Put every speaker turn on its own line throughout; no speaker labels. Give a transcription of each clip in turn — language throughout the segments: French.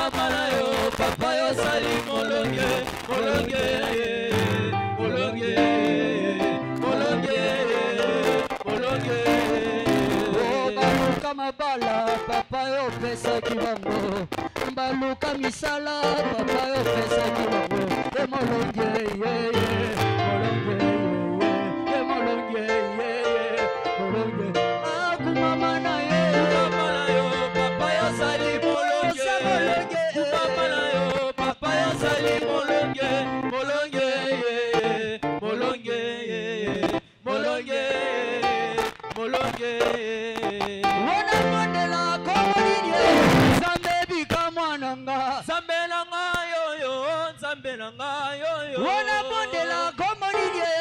mama na yo papa yo sali molonge molonge molonge molonge molonge oh baluka mabala papa yo pesa kibango baluka misala papa yo pesa kibango e molonge molonge molonge molonge akumama na yo papa yo sali molonge mama na yo papa yo sali molonge molonge molonge molonge molonge wana mondela komolinye zambe bikamwananga zambe nanga yoyo zambe nanga yoyo wana mondela komolinye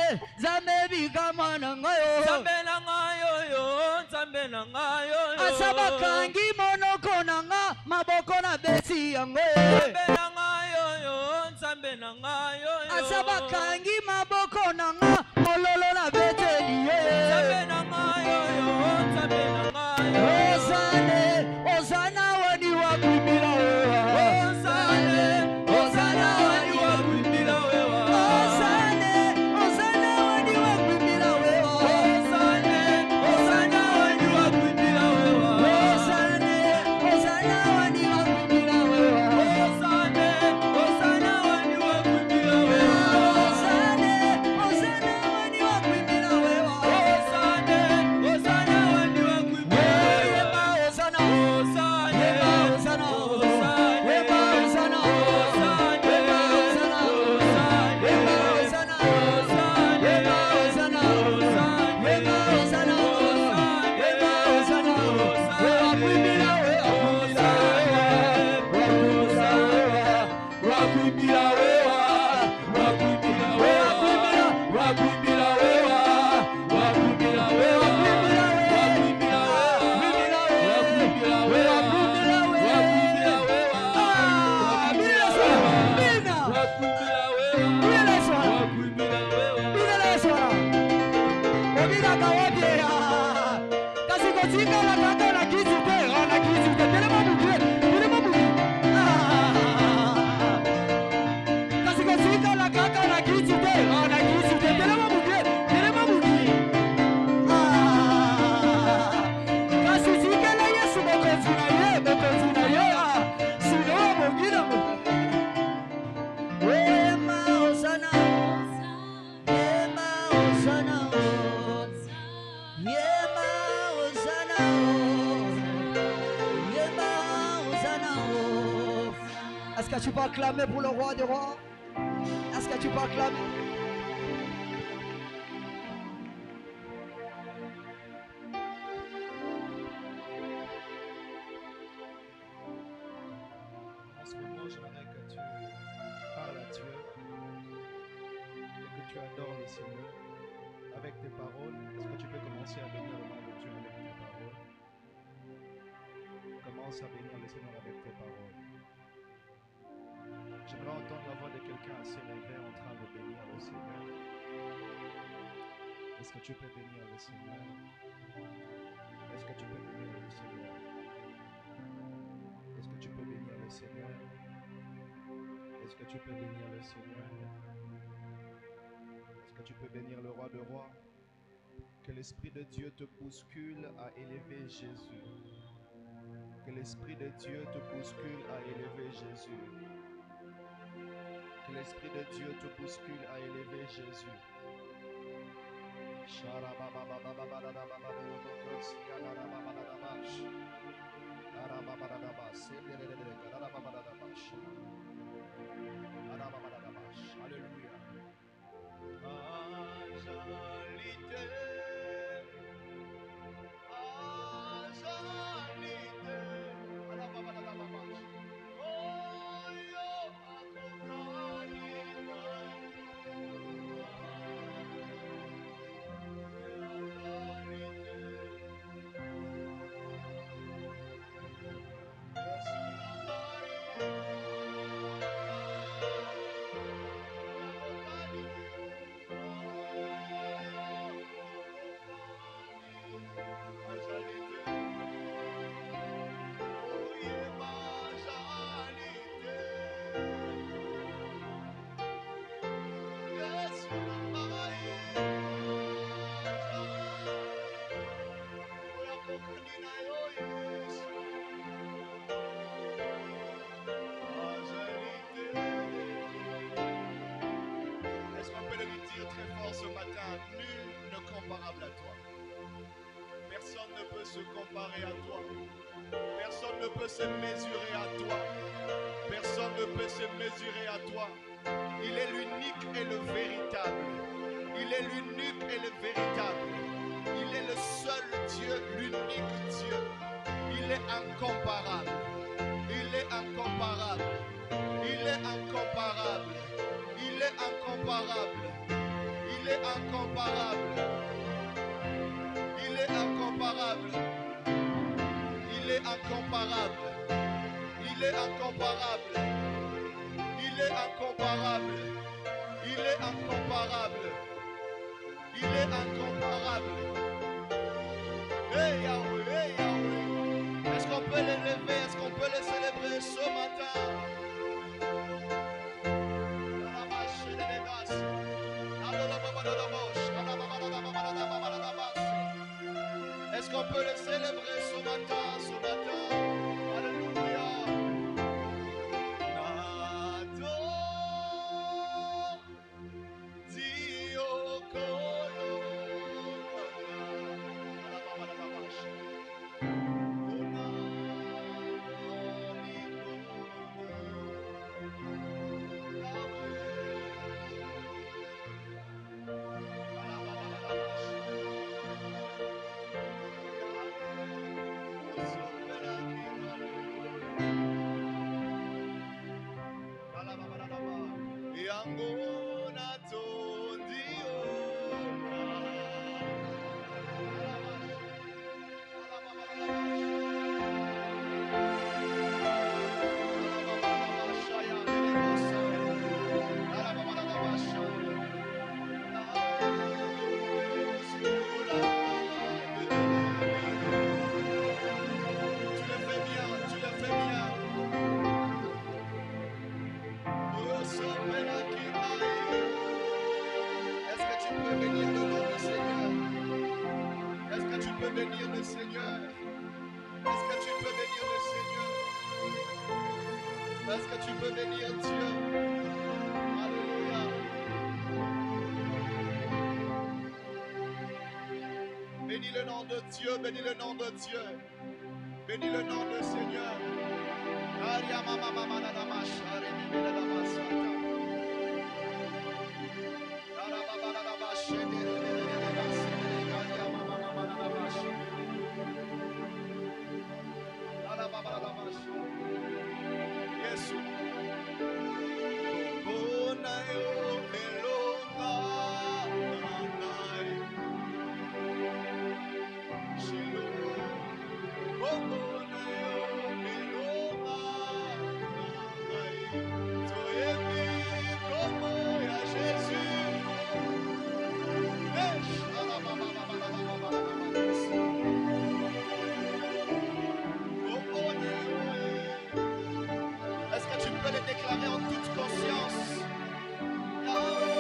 zambe bikamwananga yo zambe nanga yoyo zambe nanga yoyo asabakangi monoko nanga maboko na besi yango zambe nanga yoyo zambe nanga yoyo asabakangi maboko nanga mololo na beteli zambe nanga yoyo zambe nanga yoyo ozane ozana wani wakumbila wewa ozane ozana wani wakumbila wewa ozane ozana wani wakumbila wewa ozane ozana wani wakumbila wewa ozane ozana wani wakumbila wewa ozane ozana wani wakumbila wewa ozane ozana wani wakumbila wewa ozane ozana wani wakumbila wewa ozana ozane ozana ozana Est-ce que tu peux acclamer pour le roi des rois? Est-ce que tu peux acclamer?
En ce moment, j'aimerais que tu parles à Dieu et que tu adores le Seigneur avec tes paroles. Est-ce que tu peux commencer à bénir le nom de Dieu avec tes paroles? Commence à bénir le Seigneur avec tes paroles. J'aimerais entendre la voix de quelqu'un assez élevé en train de bénir le Seigneur. Est-ce que tu peux bénir le Seigneur? Est-ce que tu peux bénir le Seigneur? Est-ce que tu peux bénir le Seigneur? Est-ce que tu peux bénir le Seigneur? Est-ce que tu peux bénir le roi de rois? Que l'Esprit de Dieu te bouscule à élever Jésus. Que l'Esprit de Dieu te bouscule à élever Jésus. Que l'Esprit de Dieu te bouscule à élever Jésus. Alléluia. comparable à toi. Personne ne peut se comparer à toi. Personne ne peut se mesurer à toi. Personne ne peut se mesurer à toi. Il est l'unique et le véritable. Il est l'unique et le véritable. Il est le seul Dieu, l'unique Dieu. Il est incomparable. Il est incomparable. Il est incomparable. Il est incomparable. Il est incomparable. Il est incomparable. Il est incomparable. Il est incomparable. Il est incomparable. Il est incomparable. Il est incomparable. Hey Yahweh, hey Yahweh. Est-ce qu'on peut l'élever? Est-ce qu'on peut le célébrer ce matin? Est-ce qu'on peut le célébrer ce matin? Ce matin. Alléluia. Bénir le Seigneur. Est-ce que tu peux bénir le Seigneur? Est-ce que tu peux bénir Dieu? Alléluia. Bénis le nom de Dieu, bénis le nom de Dieu. Bénis le nom du Seigneur. Déclarer en toute conscience. Alléluia.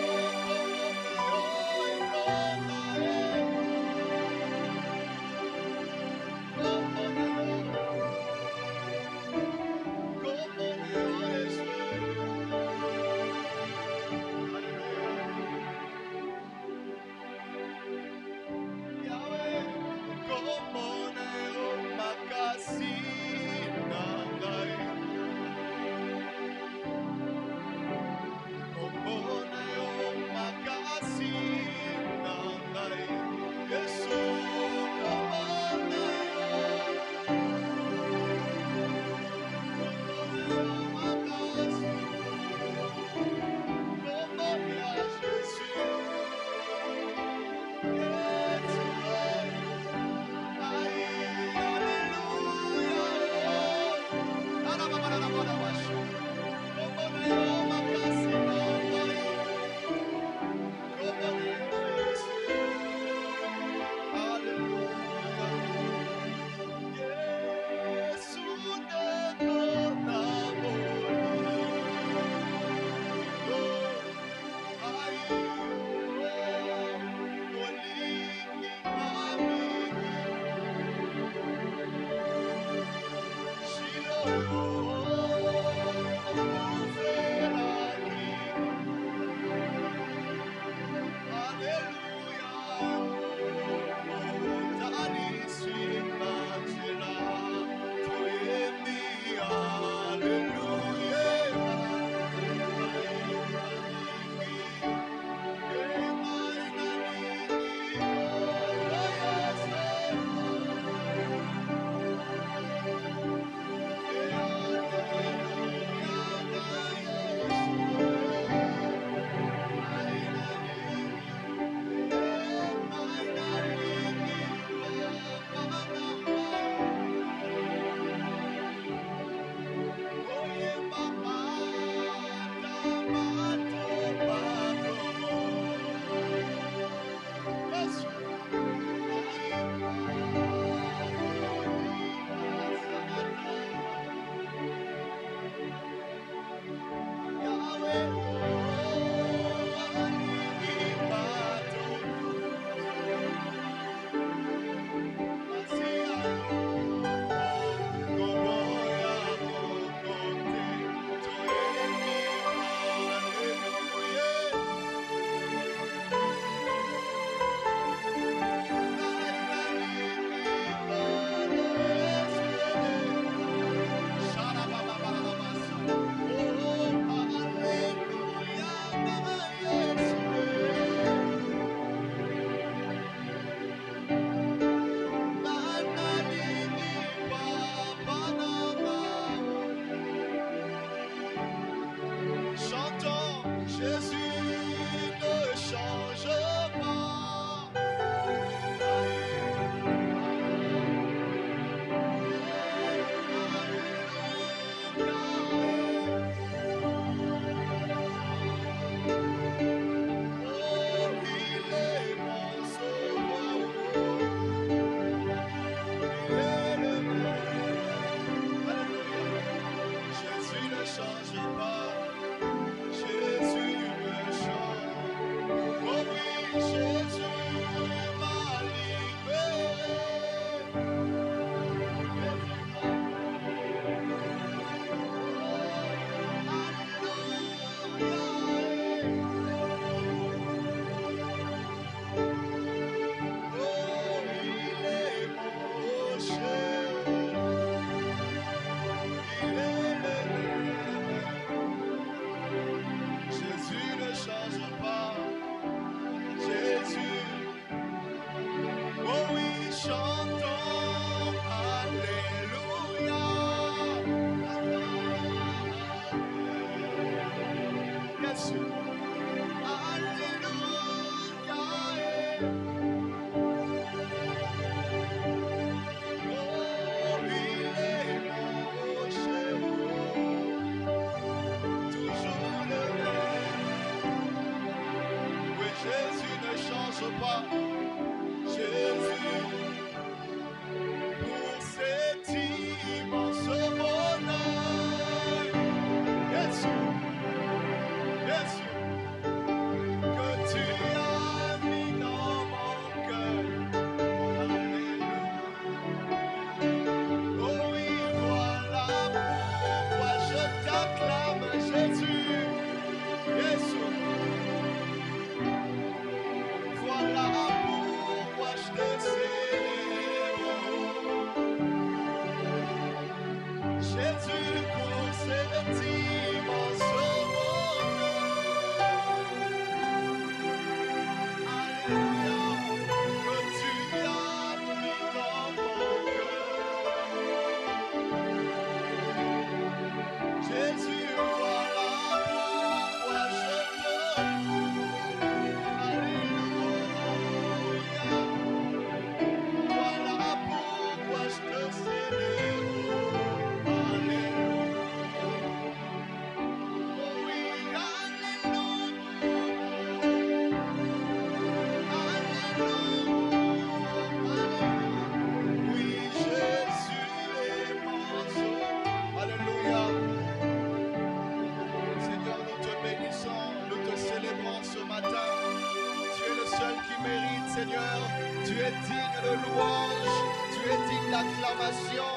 Seigneur, tu es digne de louange, tu es digne d'acclamation,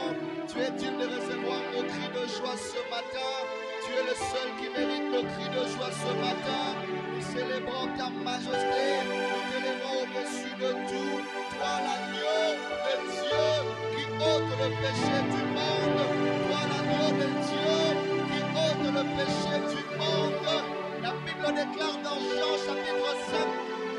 tu es digne de recevoir nos cris de joie ce matin. Tu es le seul qui mérite nos cris de joie ce matin. Nous célébrons ta majesté, nous t'élevons au-dessus de tout. Toi l'agneau de Dieu qui ôte le péché du monde. Toi l'agneau de Dieu qui ôte le péché du monde. La Bible déclare dans Jean chapitre 5,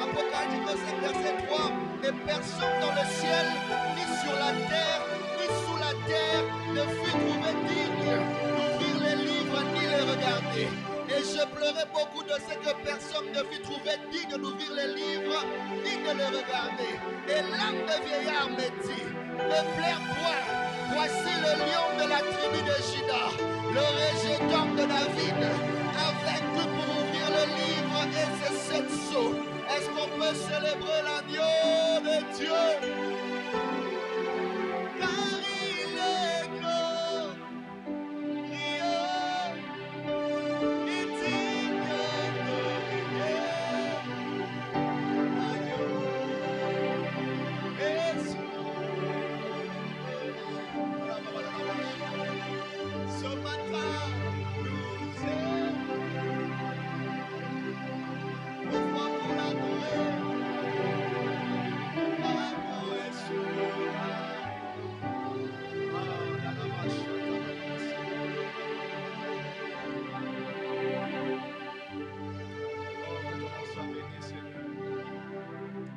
Apocalypse 5 verset 3, et personne dans le ciel, ni sur la terre, ni sous la terre, ne fut trouvé digne d'ouvrir les livres ni les regarder. Et je pleurais beaucoup de ce que personne ne fut trouvé digne d'ouvrir les livres ni de les regarder. Et l'âme de vieillard me dit, ne plaire-toi, voici le lion de la tribu de Juda, le régétant de David, a vaincu pour ouvrir le livre et ses 7 sceaux. Est-ce qu'on peut célébrer l'agneau de Dieu? Car il est glorieux et digne de régner. L'agneau est ce matin, nous aimons. Ouvre pour l'adorer. L'agneau est celui-là.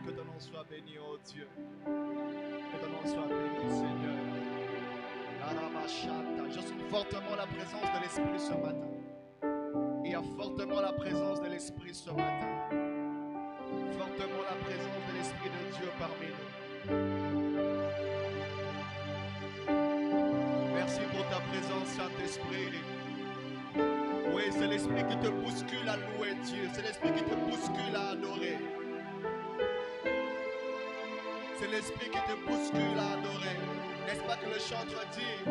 Que ton nom soit béni, oh Dieu. Que ton nom soit béni, Seigneur. Je sens fortement la présence de l'Esprit ce matin. Il y a fortement la présence de l'Esprit ce matin. Fortement la présence de l'Esprit de Dieu parmi nous. Merci pour ta présence, Saint-Esprit. Oui, c'est l'Esprit qui te bouscule à louer Dieu. C'est l'Esprit qui te bouscule à adorer. C'est l'Esprit qui te bouscule à adorer. N'est-ce pas que le chanteur dit?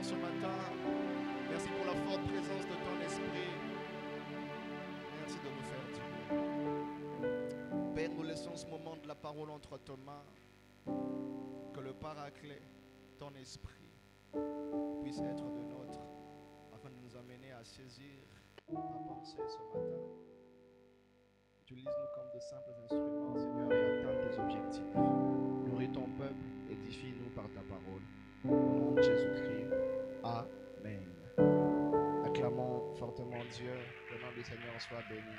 Ce matin, merci pour la forte présence de ton esprit. Merci de nous faire du bien. Père, nous laissons ce moment de la parole entre tes mains. Que le paraclet, ton esprit, puisse être de nôtre afin de nous amener à saisir ta pensée ce matin. Utilise-nous comme de simples instruments, Seigneur, et atteins tes objectifs. Nourris ton peuple, édifie-nous par ta parole. Au nom de Jésus-Christ. Amen. Acclamons fortement Dieu. Le nom du Seigneur soit béni.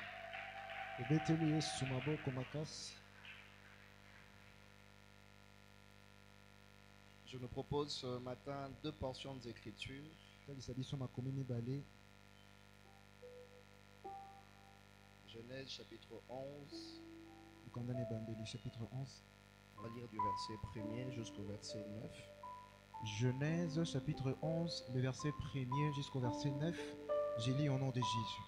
Je nous propose ce matin 2 portions d'écriture. Genèse chapitre 11.
Chapitre 11.
On va lire du verset 1er jusqu'au verset 9.
Genèse chapitre 11, le verset 1er jusqu'au verset 9. J'ai lu au nom de Jésus.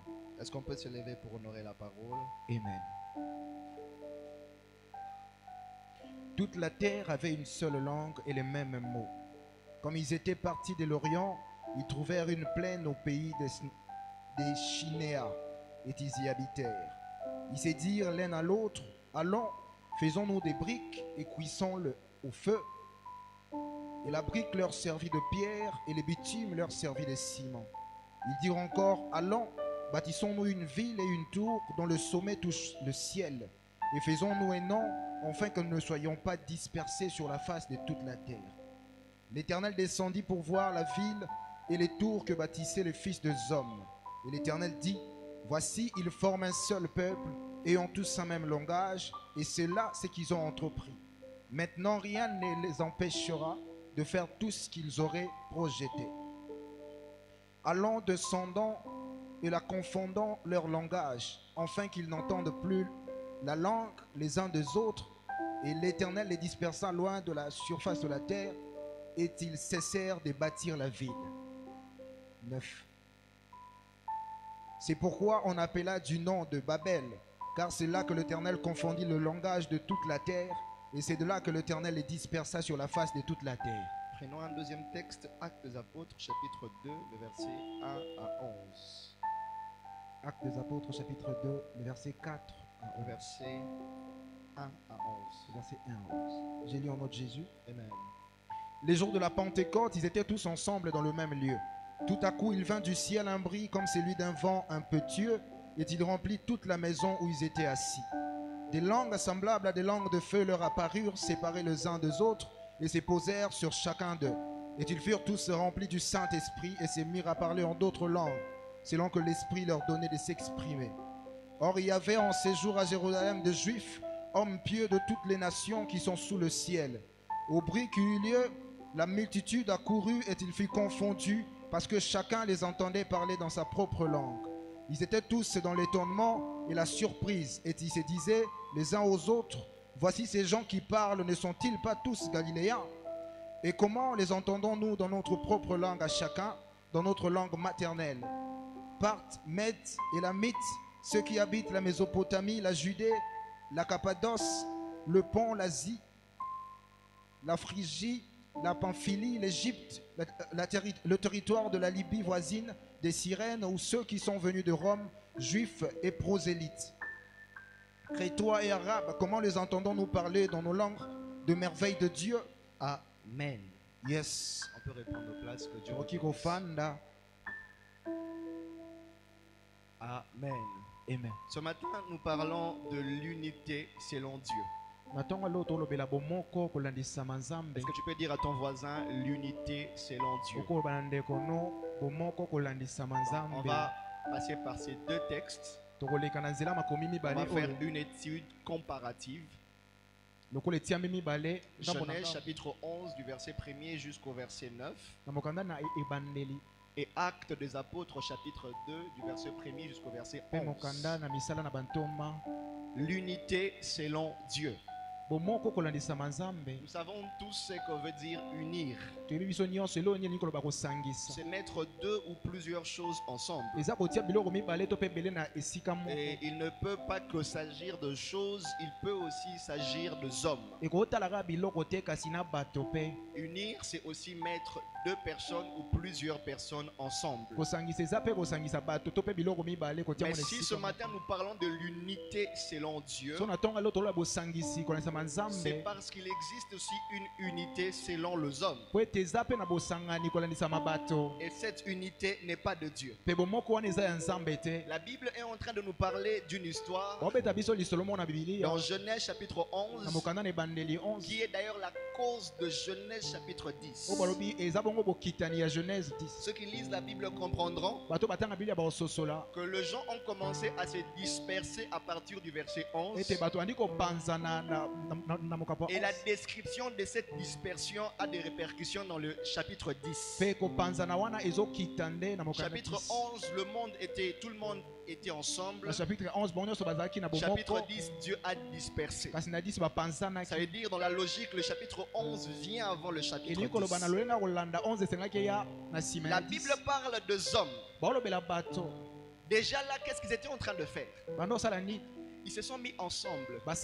Amen. Est-ce qu'on peut se lever pour honorer la parole?
Amen. Toute la terre avait une seule langue et les mêmes mots. Comme ils étaient partis de l'Orient, ils trouvèrent une plaine au pays des Chinéas et ils y habitèrent. Ils se dirent l'un à l'autre, allons, faisons-nous des briques et cuisons-le au feu. Et la brique leur servit de pierre et le bitume leur servit de ciment. Ils dirent encore, allons, bâtissons-nous une ville et une tour dont le sommet touche le ciel. Et faisons-nous un nom, afin que nous ne soyons pas dispersés sur la face de toute la terre. L'Éternel descendit pour voir la ville et les tours que bâtissaient les fils des hommes. Et l'Éternel dit, voici, ils forment un seul peuple et ont tous un même langage, et c'est là ce qu'ils ont entrepris. Maintenant, rien ne les empêchera de faire tout ce qu'ils auraient projeté. Allons, descendons et la confondons leur langage, afin qu'ils n'entendent plus la langue les uns des autres. Et l'Éternel les dispersa loin de la surface de la terre, et ils cessèrent de bâtir la ville. 9. C'est pourquoi on appela du nom de Babel, car c'est là que l'Éternel confondit le langage de toute la terre, et c'est de là que l'Éternel les dispersa sur la face de toute la terre.
Prenons un deuxième texte, Actes des Apôtres, chapitre 2, le verset 1 à 11.
Actes des Apôtres, chapitre 2, le verset 4 à 11.
Verset 1 à 11.
Verset 1 à 11. J'ai lu en nom de Jésus.
Amen.
Les jours de la Pentecôte, ils étaient tous ensemble dans le même lieu. Tout à coup, il vint du ciel un bruit comme celui d'un vent impétueux, et il remplit toute la maison où ils étaient assis. Des langues semblables à des langues de feu leur apparurent, séparées les uns des autres, et se posèrent sur chacun d'eux. Et ils furent tous remplis du Saint-Esprit, et se mirent à parler en d'autres langues, selon que l'Esprit leur donnait de s'exprimer. Or, il y avait en séjour à Jérusalem des Juifs, hommes pieux de toutes les nations qui sont sous le ciel. Au bruit qui eut lieu, la multitude accourut et il fut confondu, parce que chacun les entendait parler dans sa propre langue. Ils étaient tous dans l'étonnement et la surprise, et ils se disaient les uns aux autres, voici ces gens qui parlent, ne sont-ils pas tous galiléens? Et comment les entendons-nous dans notre propre langue à chacun, dans notre langue maternelle? Parthes, Mèdes et Lamites, ceux qui habitent la Mésopotamie, la Judée, la Cappadoce, le Pont, l'Asie, la Phrygie, la Pamphylie, l'Égypte, le territoire de la Libye voisine, des Cyrènes, ou ceux qui sont venus de Rome, juifs et prosélytes. Crétois et Arabes, comment les entendons-nous parler dans nos langues de merveilles de Dieu?
Amen.
Yes.
On peut reprendre nos places, que Dieu nous bénisse.
Okikofanda.
Amen.
Amen.
Ce matin, nous parlons de l'unité selon Dieu.
Est-ce
Est-ce que tu peux dire à ton voisin l'unité selon Dieu? On va passer par ces deux textes. On va faire une étude comparative. Genèse chapitre 11 du verset 1er jusqu'au verset 9. Et Actes des Apôtres chapitre 2 du verset 1er jusqu'au verset 11. L'unité selon Dieu. Nous savons tous ce que veut dire unir. C'est mettre deux ou plusieurs choses ensemble. Et il ne peut pas que s'agir de choses, il peut aussi s'agir de hommes. Unir, c'est aussi mettre deux personnes ou plusieurs personnes ensemble. Mais si ce matin nous parlons de l'unité selon Dieu, c'est parce qu'il existe aussi une unité selon les hommes. Et cette unité n'est pas de Dieu. La Bible est en train de nous parler d'une histoire dans Genèse chapitre 11, qui est d'ailleurs la cause de Genèse chapitre 10. Ceux qui lisent la Bible comprendront que les gens ont commencé à se disperser à partir du verset 11. Et la description de cette dispersion a des répercussions dans le chapitre 10. Chapitre 11, tout le monde était ensemble. Chapitre 10, Dieu a dispersé. Ça veut dire, dans la logique, le chapitre 11 vient avant le chapitre 10. La Bible parle de hommes. Déjà là, qu'est-ce qu'ils étaient en train de faire? Ils se sont mis ensemble. Ils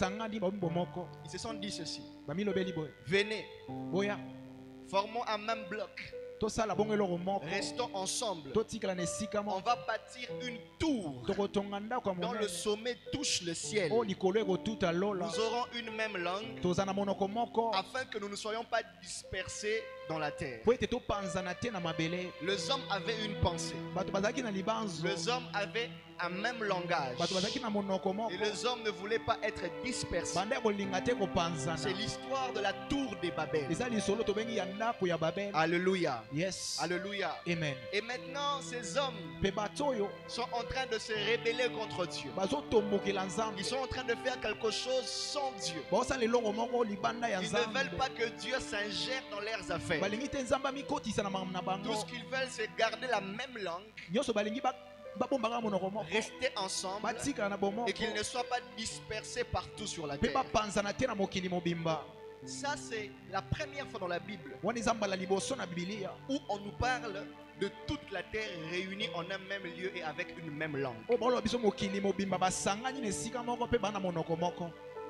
se sont dit ceci: venez, formons un même bloc. Restons ensemble. On va bâtir une tour dont le sommet touche le ciel. Nous aurons une même langue afin que nous ne soyons pas dispersés dans la terre. Les hommes avaient une pensée. Les hommes avaient un même langage. Et les hommes ne voulaient pas être dispersés. C'est l'histoire de la tour de Babel. Alléluia.
Yes.
Alléluia.
Amen.
Et maintenant, ces hommes sont en train de se rebeller contre Dieu. Ils sont en train de faire quelque chose sans Dieu. Ils ne veulent pas que Dieu s'ingère dans leurs affaires. Tout ce qu'ils veulent, c'est garder la même langue, rester ensemble et qu'ils ne soient pas dispersés partout sur la terre. Ça, c'est la première fois dans la Bible où on nous parle de toute la terre réunie en un même lieu et avec une même langue.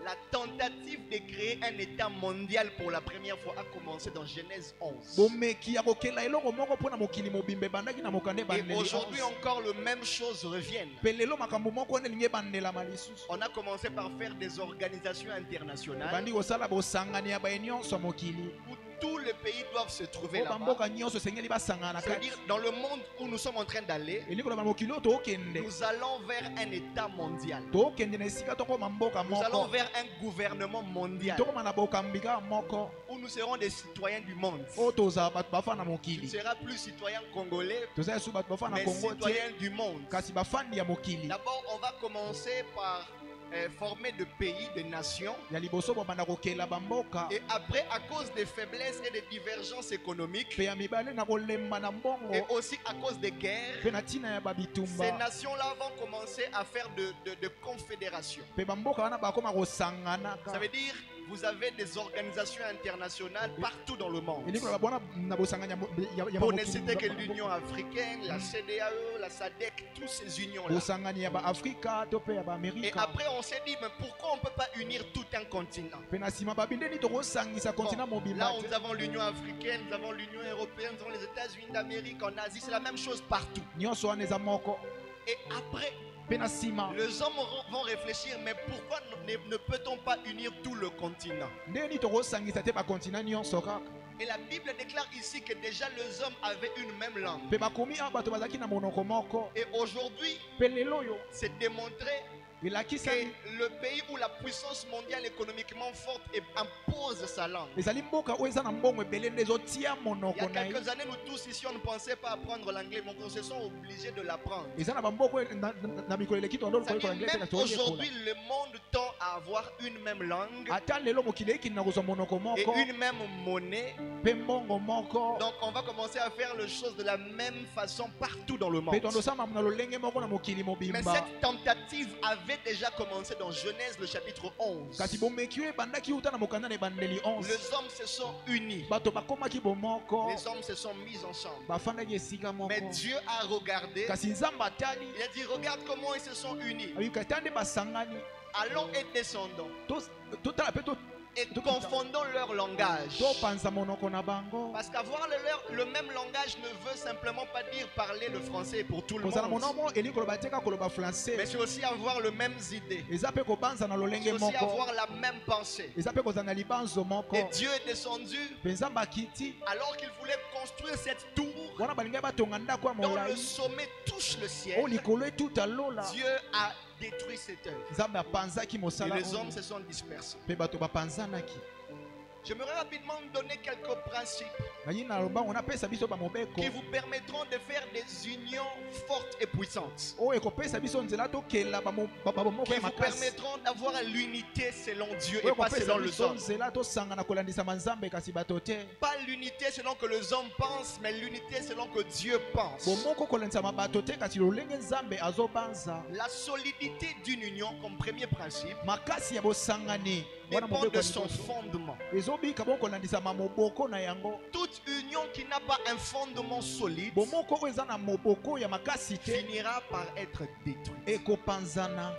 La tentative de créer un État mondial pour la première fois a commencé dans Genèse 11. Et aujourd'hui encore, les mêmes choses reviennent. On a commencé par faire des organisations internationales où tous les pays doivent se trouver là-bas. C'est-à-dire, dans le monde où nous sommes en train d'aller, nous allons vers un État mondial. Nous allons vers un gouvernement mondial où nous serons des citoyens du monde. Tu ne seras plus citoyen congolais, mais citoyen du monde. D'abord, on va commencer par former de pays, de nations. Et après, à cause des faiblesses et des divergences économiques, et aussi à cause des guerres, ces nations-là vont commencer à faire de confédérations. Ça veut dire, vous avez des organisations internationales partout dans le monde. Pour ne citer que l'Union africaine, la CEDEAO, la SADC, toutes ces unions-là. Et après, on s'est dit, mais pourquoi on ne peut pas unir tout un continent? Bon, là, nous avons l'Union africaine, nous avons l'Union européenne, nous avons les États-Unis d'Amérique, en Asie, c'est la même chose partout. Et après, les hommes vont réfléchir, mais pourquoi ne peut-on pas unir tout le continent? Et la Bible déclare ici que déjà les hommes avaient une même langue. Et aujourd'hui, c'est démontré que le pays où la puissance mondiale économiquement forte impose sa langue. Il y a quelques années, nous tous ici, on ne pensait pas apprendre l'anglais, mais on se sent obligés de l'apprendre. Même aujourd'hui, le monde tend à avoir une même langue et une même monnaie. Donc on va commencer à faire les choses de la même façon partout dans le monde. Mais cette tentative avait déjà commencé dans Genèse le chapitre 11. Les hommes se sont unis. Les hommes se sont mis ensemble. Mais Dieu a regardé. Il a dit, regarde comment ils se sont unis. Allons et descendons. Et confondons leur langage. Parce qu'avoir le même langage ne veut simplement pas dire parler le français pour tout le monde. Mais c'est aussi avoir les mêmes idées. C'est aussi avoir la même pensée. Et Dieu est descendu alors qu'il voulait construire cette tour dont le sommet touche le ciel. Dieu a détruit cette œuvre. Et les hommes se sont dispersés. J'aimerais rapidement donner quelques principes
Nayi naloba onapesa biso ba mobeko.
qui vous permettront de faire des unions fortes et puissantes.
O ekopesa biso nzela tokela ba mobeko
Qui
ya
vous
makasi.
permettront d'avoir l'unité selon Dieu
O
et pas
ekopesa
selon les
biso
hommes.
nzela tosangana kolandisa manzambe kasi bato te.
Pas l'unité selon que les hommes pensent, mais l'unité selon que Dieu pense.
Bomoko kolandisa mabato te kasi lolenge nzambe azobanza.
La solidité d'une union comme premier principe
Makasi ya bosangani wana
dépend
mobeko
de
ya
son
liboso.
fondement.
Ezobika bokolandisa mamoboko na yango.
Toute union qui n'a pas un fondement solide
Bomoko oyo eza na moboko ya makasi te
finira par être détruite.
ekopanzana.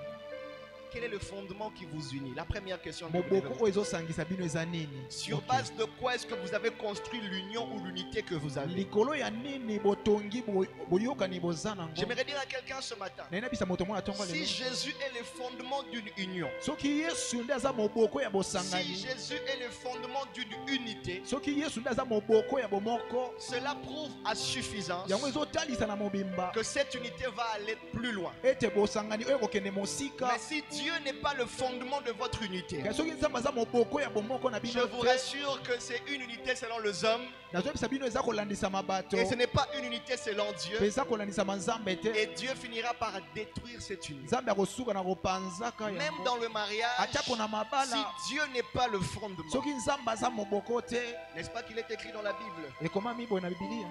Quel est le fondement qui vous unit? La première question. que vous devez
Moboko
vous
oyo ezosangisa bino eza nini?
Sur
Ok.
base de quoi est-ce que vous avez construit l'union ou l'unité que vous avez?
Likolo ya nini botongi boyokani boza nango?
J'aimerais dire à quelqu'un ce matin,
Nayebisa moto moko atongo
si
lelo.
Jésus est le fondement d'une union,
Soki Yesu nde aza moboko ya
si
bosangani.
Jésus est le fondement d'une unité,
Soki Yesu nde aza moboko ya bomoko.
cela prouve à suffisance
Yango ezotalisa na mobimba
que cette unité va aller plus loin.
ete bosangani oyo kokende mosika.
Mais si Dieu n'est pas le fondement de votre unité,
Kasi soki nzambe aza moboko ya bomoko na
je
bino
vous
te,
rassure que c'est une unité selon les hommes
nazoyebisa bino eza kolandisa mabato
et ce n'est pas une unité selon
mpe
Dieu.
eza kolandisa manzambe te.
Et Dieu finira par détruire cette unité.
Nzambe akosuka na kopanzaka
Même
yango.
dans le mariage,
Atako na
si
mabala
Dieu n'est pas le fondement,
soki nzambe aza moboko te,
n'est-ce pas qu'il est écrit dans la Bible?
ekomami boye na bibilia.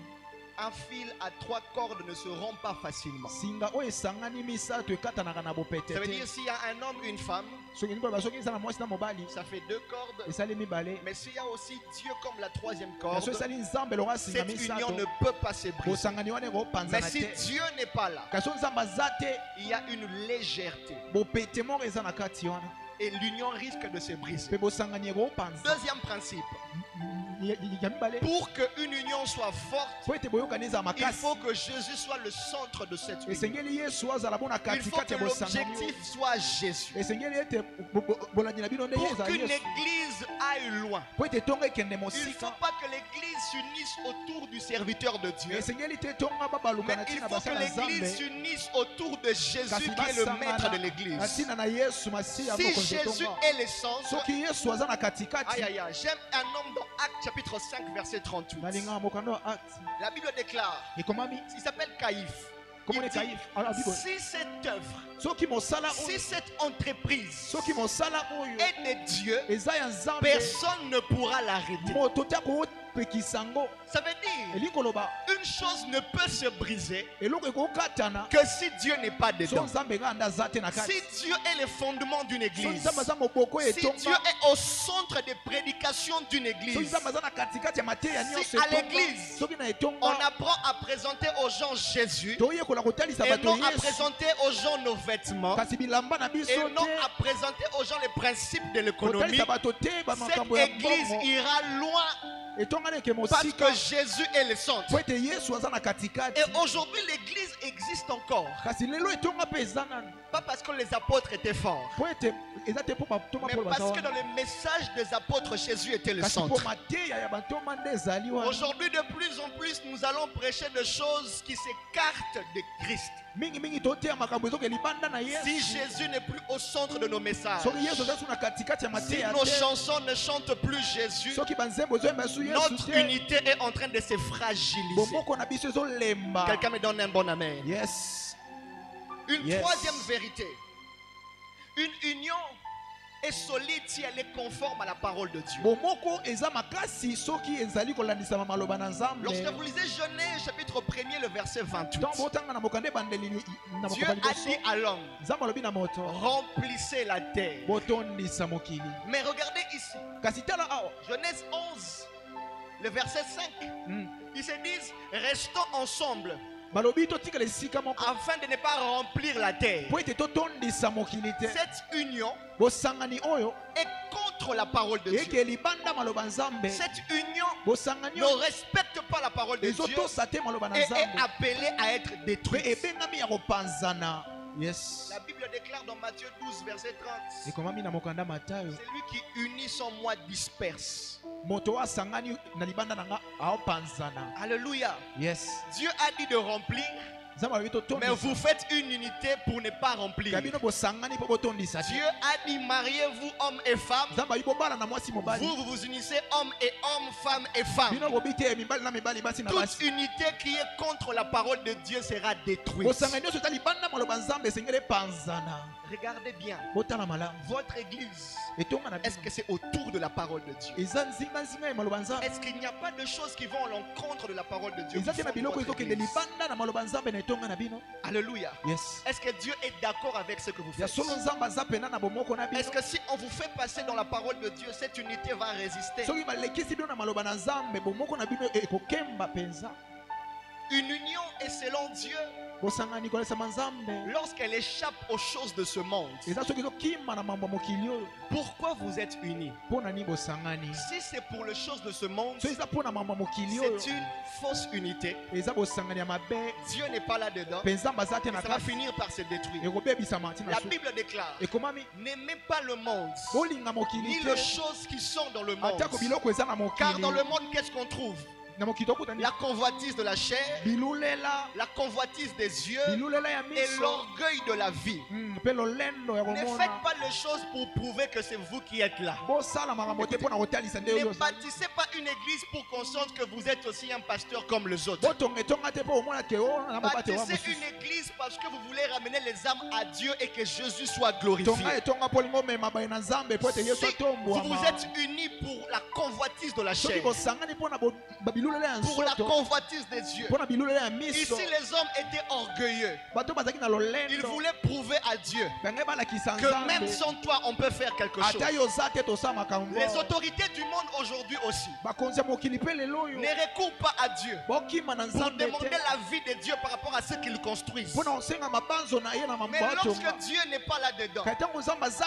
Un fil à 3 cordes ne se rompt pas facilement.
Singa oyo esangani misato ekatanaka na bopete
Ça veut
te.
dire s'il y a un homme, une femme,
Soki nikoba soki eza na mwasi na mobali
ça fait 2 cordes.
esali mibale.
Mais s'il y a aussi Dieu comme la 3e
Na
corde,
so esali nzambe lokola singa
cette union
misato,
ne peut pas se briser.
bosangani wana
Mais
ekopanzana
si
te.
Dieu n'est pas là,
Kasi so nzambe aza te,
il y a une légèreté
bopete moko eza na kati wana
et l'union risque de se briser.
mpe bosangani ekopanza.
Deuxième principe,
Ya mibale
pour qu'une union soit forte,
po ete boyokani eza
il
makasi,
faut que Jésus soit le centre de cette union.
esengeli Yesu azala bona
Il faut
katikati
que
ya bosangani oyo.
l'objectif soit Jésus.
Esengeli ete bolandi na bino nde ye
Pour
ezala
qu'une
Yesu.
église aille loin,
Po ete tonga ekende
il ne faut
mosika.
pas que l'église s'unisse autour du serviteur de Dieu.
Esengeli te tonga babaluka
Mais
na
il
ntina
faut que
basala
l'église
nzambe.
s'unisse autour de Jésus
Kasi
qui est le maître de
basangana na
l'église.
ntina na Yesu masiya
Si
mokonzi
Jésus
etonga.
est le centre,
Soki Yesu aza na
aïe
katikati,
aïe aïe, j'aime un homme dans Actes chapitre 5 verset 38.
nalinga mokanda wa Acts
La Bible déclare,
ekomami
il s'appelle Caïphe.
komona
Il dit,
Kaïf ala Bible.
si cette œuvre,
Soki mosala
si
oyo,
cette entreprise
soki mosala oyo
est de Dieu,
eza ya nzambe,
personne ne pourra l'arrêter.
moto te akopekisa ngo.
Ça veut dire,
Elingi koloba
une chose ne peut se briser
eloko ekokatana
que si Dieu n'est pas
so
dedans.
nzambe nga anda aza te na
Si
kati.
Dieu est le fondement d'une
So
église,
nzambe aza moboko
si Dieu
etonga,
est au centre des prédications d'une
so
église,
nzambe aza na katikati ya mateya
Si
nyonso
à
etonga,
l'église,
soki na
on
etonga
apprend à présenter aux gens Jésus
toyekola kotalisa
et
bato
non à
Yesu,
présenter aux gens nos vêtements
kasi bilamba na biso
et non
te
à présenter aux gens les principes de l'économie.
kotalisa bato te
Cette
bamakambo ya
église
mbongo
ira loin
etonga neke
parce
mosika
que Jésus est le centre.
po ete Yesu aza na katikati.
Et aujourd'hui, l'église existe encore.
Kasi lelo etonga mpe eza nanu
Pas parce que les apôtres étaient forts,
po ete eza te mpo batonga
mais
mpo baza
parce que
wana.
dans le message des apôtres, Jésus était le
Kasi mpo
centre.
mateya ya bantoma nde ezali wana.
Aujourd'hui, de plus en plus, nous allons prêcher des choses qui s'écartent de Christ.
mingimingi toteya makambo ezoke libanda na
Si
Yesu.
Jésus n'est plus au centre de nos messages,
Soki Yesu aza su na katikati ya
si
mateya
nos
te,
chansons ne chantent plus Jésus,
soki banzembo ezoyemba su Yesu
notre
te,
unité est en train de se fragiliser.
bomoko na biso ezolemba.
Quelqu'un me donne un bon amen.
Yes.
Une
Yes.
troisième vérité. Une union est solide si elle est conforme à la parole de Dieu.
Bomoko eza makasi soki ezali kolandisama maloba na Nzambe.
Lorsque vous lisez Genèse chapitre 1er, le verset 28,
Tant botanga na mokande bandeli na
Dieu
mokanda
a dit
liboso.
à l'homme,
Nzambe alobi na moto,
remplissez la terre.
botondisa mokili.
Mais regardez ici,
Kasi tala awa.
Genèse 11, le verset 5,
Mm.
ils se disent, restons ensemble
Balobi totikala esika moko.
afin de ne pas remplir la terre.
Po ete totondisa mokili te.
Cette union
Bosangani oyo
est contre la parole de Dieu.
eke libanda maloba Nzambe.
Cette union
Bosangani
ne
oyo
respecte pas la parole de Dieu
ezotosa te maloba na
et est
Nzambe.
appelée à être
Pe
détruite.
ebengami ya kopanzana. Yes.
La Bible déclare dans Matthieu 12, verset 30,
Ekomami na mokanda Matayo.
celui qui unit sans moi disperse.
Moto asangani na libanda na nga aopanzana.
Alléluia.
Yes.
Dieu a dit de remplir, Mais vous faites une unité pour ne pas remplir. Dieu a dit mariez-vous hommes et femmes. Vous vous unissez hommes et hommes, femmes et femmes. Toute unité qui est contre la parole de Dieu sera détruite. Regardez bien. Votre église, est-ce que c'est autour de la parole de Dieu? Est-ce qu'il n'y a pas de choses qui vont à l'encontre de la parole de Dieu? Alléluia.
Yes.
Est-ce que Dieu est d'accord avec ce que vous faites? Est-ce que si on vous fait passer dans la parole de Dieu, cette unité va résister? Une union est selon Dieu lorsqu'elle échappe aux choses de ce monde. Pourquoi vous êtes unis? Si c'est pour les choses de ce monde, c'est une fausse unité. Dieu n'est pas là-dedans. Ça va finir par se détruire. La Bible déclare: n'aimez pas le monde, ni les choses qui sont dans le monde. Car dans le monde, qu'est-ce qu'on trouve? La convoitise de la chair, la convoitise des yeux et l'orgueil de la vie. Ne faites pas les choses pour prouver que c'est vous qui êtes là. Ne bâtissez pas une église pour qu'on sente que vous êtes aussi un pasteur comme les autres. Bâtissez une église parce que vous voulez ramener les âmes à Dieu et que Jésus soit glorifié. Si vous vous êtes unis pour la convoitise de la chair, pour la convoitise des yeux. Ici, les hommes étaient orgueilleux. Ils voulaient prouver à Dieu que même sans toi, on peut faire quelque chose. Les autorités du monde aujourd'hui aussi ne recourent pas à Dieu pour demander la vie de Dieu par rapport à ce qu'ils construisent. Mais lorsque Dieu n'est pas là-dedans,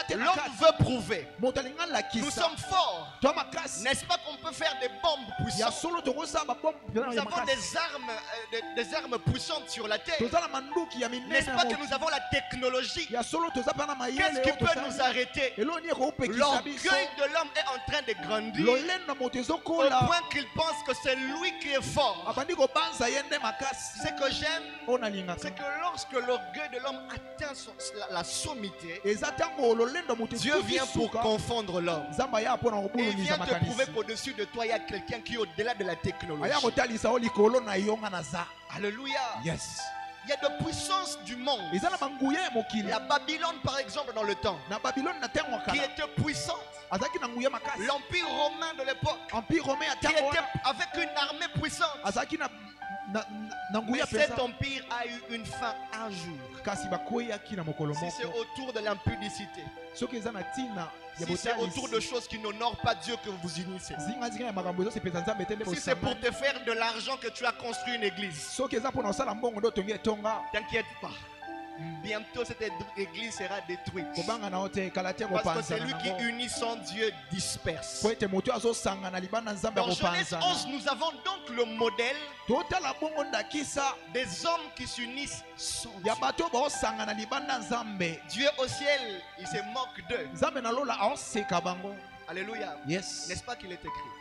l'homme veut prouver. Nous sommes forts. N'est-ce pas qu'on peut faire des bombes puissantes? Nous avons des armes puissantes sur la terre. N'est-ce pas que nous avons la technologie? Qu'est-ce qui peut nous arrêter? L'orgueil de l'homme est en train de grandir au point qu'il pense que c'est lui qui est fort. Ce que j'aime, c'est que lorsque l'orgueil de l'homme atteint la sommité, Dieu vient pour confondre l'homme. Il vient te prouver qu'au-dessus de toi, il y a quelqu'un qui est au-delà de la technologie. Alléluia.
Yes.
Il y a de puissances du monde. La Babylone, par exemple, dans le temps, qui était puissante. L'Empire romain de l'époque, qui était avec une armée puissante. Mais cet empire a eu une fin un jour. Si c'est autour de l'impudicité, si c'est autour de choses qui n'honorent pas Dieu que vous vous unissez, si c'est pour te faire de l'argent que tu as construit une église, t'inquiète pas. Bientôt cette église sera détruite. Parce que celui qui unit son Dieu disperse. Dans Genèse 11, nous avons donc le modèle des hommes qui s'unissent sans Dieu. Dieu au ciel, il se moque d'eux. Alléluia.
Yes.
N'est-ce pas qu'il est écrit?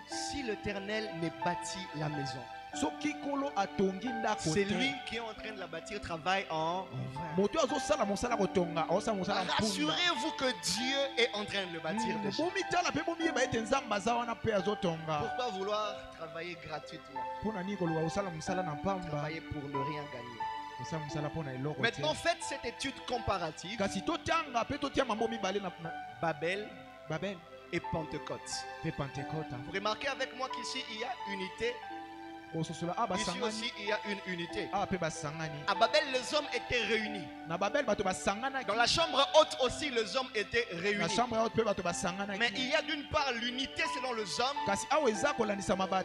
Si l'Éternel ne bâtit la maison, c'est lui qui est en train de la bâtir, travaille en vain. Rassurez-vous que Dieu est en train de le bâtir déjà. Pourquoi vouloir travailler gratuitement? Travailler pour ne rien gagner. Maintenant, faites cette étude comparative. Babel et Pentecôte. Vous remarquez avec moi qu'ici il y a unité. Ici aussi il y a une unité. À Babel, les hommes étaient réunis. Dans la chambre haute aussi, les hommes étaient réunis. Mais il y a d'une part l'unité selon les hommes,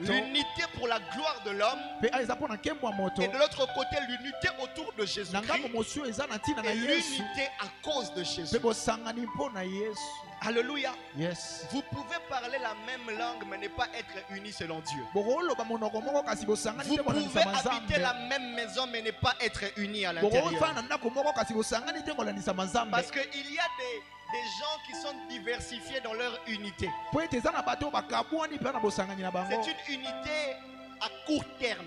l'unité pour la gloire de l'homme, et de l'autre côté l'unité autour de Jésus-Christ, et l'unité à cause de Jésus. Alléluia.
Yes.
Vous pouvez parler la même langue mais ne pas être unis selon Dieu. Vous pouvez habiter la même maison mais ne pas être unis à l'intérieur. Parce qu'il y a des gens qui sont diversifiés dans leur unité. C'est une unité à court terme.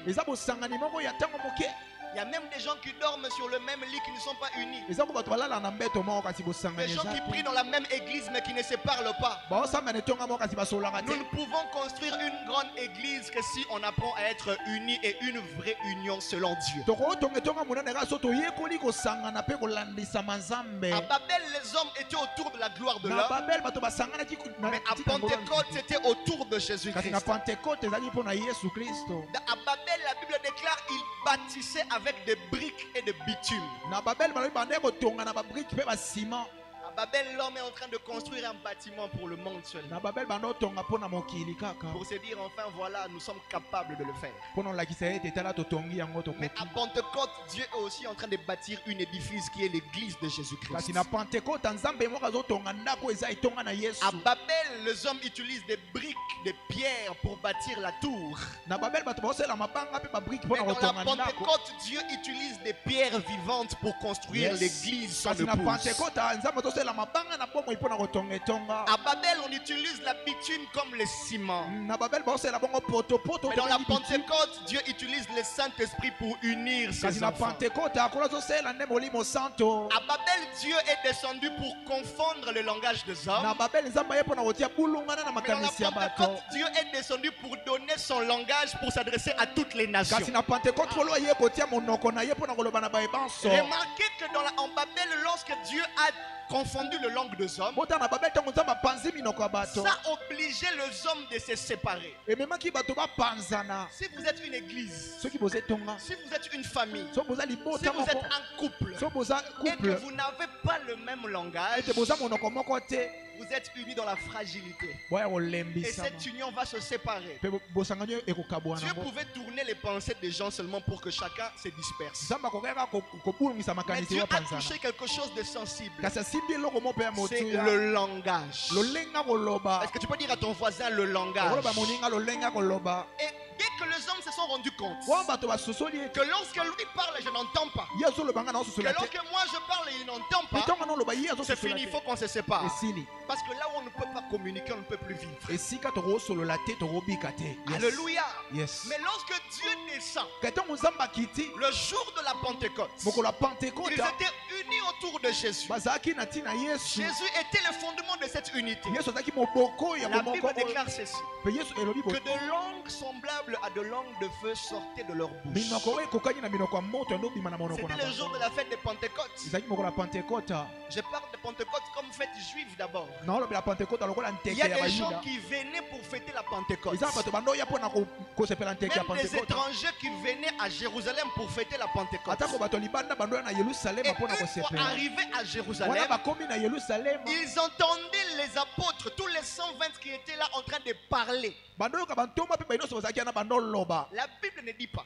Il y a même des gens qui dorment sur le même lit qui ne sont pas unis.
eza ko bato balala na mbeto moko kasi
Des
bosangana
gens qui
eza
prient dans la même église mais qui ne se parlent pas.
baosambana etonga moko kasi basololaka
Nous
te.
ne pouvons construire une grande église que si on apprend à être unis et une vraie union selon Dieu.
tokotonga etonga monene kaka so toyekoli kosangana mpe kolandisama nzambe.
À Babel, les hommes étaient autour de la gloire de
na
l'homme,
babel bato basanganaki
mais à Pentecôte, c'était autour de
kasi na
Jésus-Christ.
pentekote ezalaki mpo na yesu kristo.
À Babel, la Bible déclare qu'ils bâtissaient avec des briques et de bitume.
na babel balobi bandeki kotonga na babrike mpe basima.
À Babel, l'homme est en train de construire un bâtiment pour le monde seul.
na babel bando otonga mpo na mokili kaka
Pour se dire, enfin voilà, nous sommes capables de le faire.
mpo na olakisa ete tala totongi yango
Mais
tokoki.
à Pentecôte, Dieu est aussi en train de bâtir une édifice qui est l'église de Jésus-Christ.
kasi na pentekote nzambe moko azotonga ndako eza etonga na yesu.
À Babel, les hommes utilisent des briques, des pierres pour bâtir la tour.
na babel bato baosala mabanga mpe babrike mpo
Mais
na
dans la
kotonga ndako.
Pentecôte, Dieu utilise des pierres vivantes pour construire
Yes.
l'église sans
kasi na
épouse.
pentekote nzambe atosala mabanga na bomoi mpo na kotonga etonga.
À Babel, on utilise la bitume comme le ciment.
na babel baosala bongo potopoto.
Mais dans la Pentecôte, Dieu utilise le Saint-Esprit pour unir
kasi
ses
na
enfants.
pentekote akolo azosala nde molimo santo.
À Babel, Dieu est descendu pour confondre le langage des hommes.
na babel nzambe aye mpo na kotia bulungana na
Mais dans la
makanisi ya bato.
Pentecôte, Dieu est descendu pour donner son langage pour s'adresser à toutes les nations.
kasi na pentekote kolo aye kotia monoko na ye mpo na koloba na bayebanso.
Remarquez que en Babel, lorsque Dieu a confondu le langue des hommes,
bota na babel ntango nzambe apanzi minoko ya bato.
ça obligeait les hommes de se séparer.
ememaki bato bapanzana.
Si vous êtes une église,
soki boza etonga.
si vous êtes une famille,
soki boza
si
libota
vous
moko.
êtes un couple
soki boza
et que
couple.
vous n'avez pas le même langage,
ete boza monoko moko te.
vous êtes unis dans la fragilité.
boya
Et
kolembisama.
cette union va se séparer.
mpe bosangani ekokabwana
Dieu
yango.
pouvait tourner les pensées des gens seulement pour que chacun se disperse.
nzambe akokaka kobulungisa
Mais
makanisi
Dieu a
bapanzana.
touché quelque chose de sensible.
kasi asimbi eloko moko mpe ya
C'est
motuya.
le langage.
lolenga koloba.
Est-ce que tu peux dire à ton voisin le langage?
okoloba moninga lolenga koloba.
Et dès que les hommes se sont rendus compte
wana bato basosoli
que
ete.
lorsque lui parle, je n'entends pas.
ye azolobanga na
Que
ososola te.
lorsque moi je parle et il n'entend pas,
ntango noloba ye
c'est fini,
azososola
il
te.
faut qu'on se sépare.
esili.
Parce que là où on ne peut pas communiquer, on ne peut plus vivre.
esika tokosolola te tokobika te. Yes.
Alléluia.
yes.
Mais lorsque Dieu descend,
ka ntango nzambe akiti
le jour de la Pentecôte,
mokolo ya
ils
pentekota
étaient unis autour de Jésus.
bazalaki na ntina yesu.
Jésus était le fondement de cette unité.
yesu azalaki moboko ya
La
bomoko
Bible
oyo.
déclare ceci,
mpe yesu elobi
que
boye.
de langues semblables à de langues de feu sortaient de leur bouche.
minoko oyo ekokani na minoko ya moto endobima na monoko na
C'était le jour de
bango.
la fête de Pentecôte.
ezalaki mokolo ya pentekota.
Je parle de Pentecôte comme fête juive d'abord.
naolobela pentekota lokola
Il
nteke
y a
ya
des gens
bayuda.
qui venaient pour fêter la Pentecôte.
eza na bato bandoya mpo na kosepela nteke ya
Même des
pentekota.
étrangers qui venaient à Jérusalem pour fêter la Pentecôte.
atako bato libanda bandoya na
Et
yelusalema
une
mpo na
fois
kosepela.
arrivés à
wana
Jérusalem,
bakomi na yelusalema.
ils entendaient les apôtres, tous les 120 qui étaient là en train de parler.
bandoyoka bantoma mpe bainoso bazalaki wana bandoloba.
La Bible ne dit pas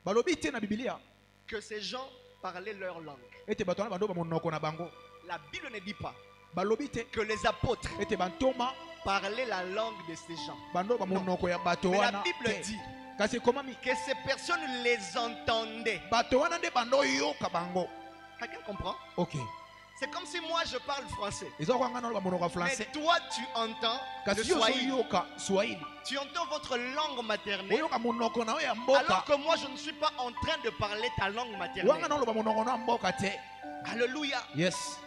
balobi te na bibilia
que ces gens parlaient leur langue.
ete bato wana bandoyoka monoko na bango.
La Bible ne dit pas
balobi te
que les apôtres
ete bantoma
parlaient la langue de ces gens.
bandoyoka monoko ya bato
Mais la
wana
Bible
te.
dit
kasi ekomami
que ces personnes les entendaient.
bato wana nde bandoyoka bango.
Quelqu'un comprend?
ok
C'est comme si moi je parle français.
eza kwanga naloba monoko ya
Mais
français.
toi tu entends le
kasi yo
Swahili.
ozoyoka swahili.
Tu entends votre langue maternelle.
oyoka monoko na yo ya
Alors
mboka.
que moi je ne suis pas en train de parler ta langue
wanga
maternelle.
naloba monoko na mboka te.
Alléluia.
yes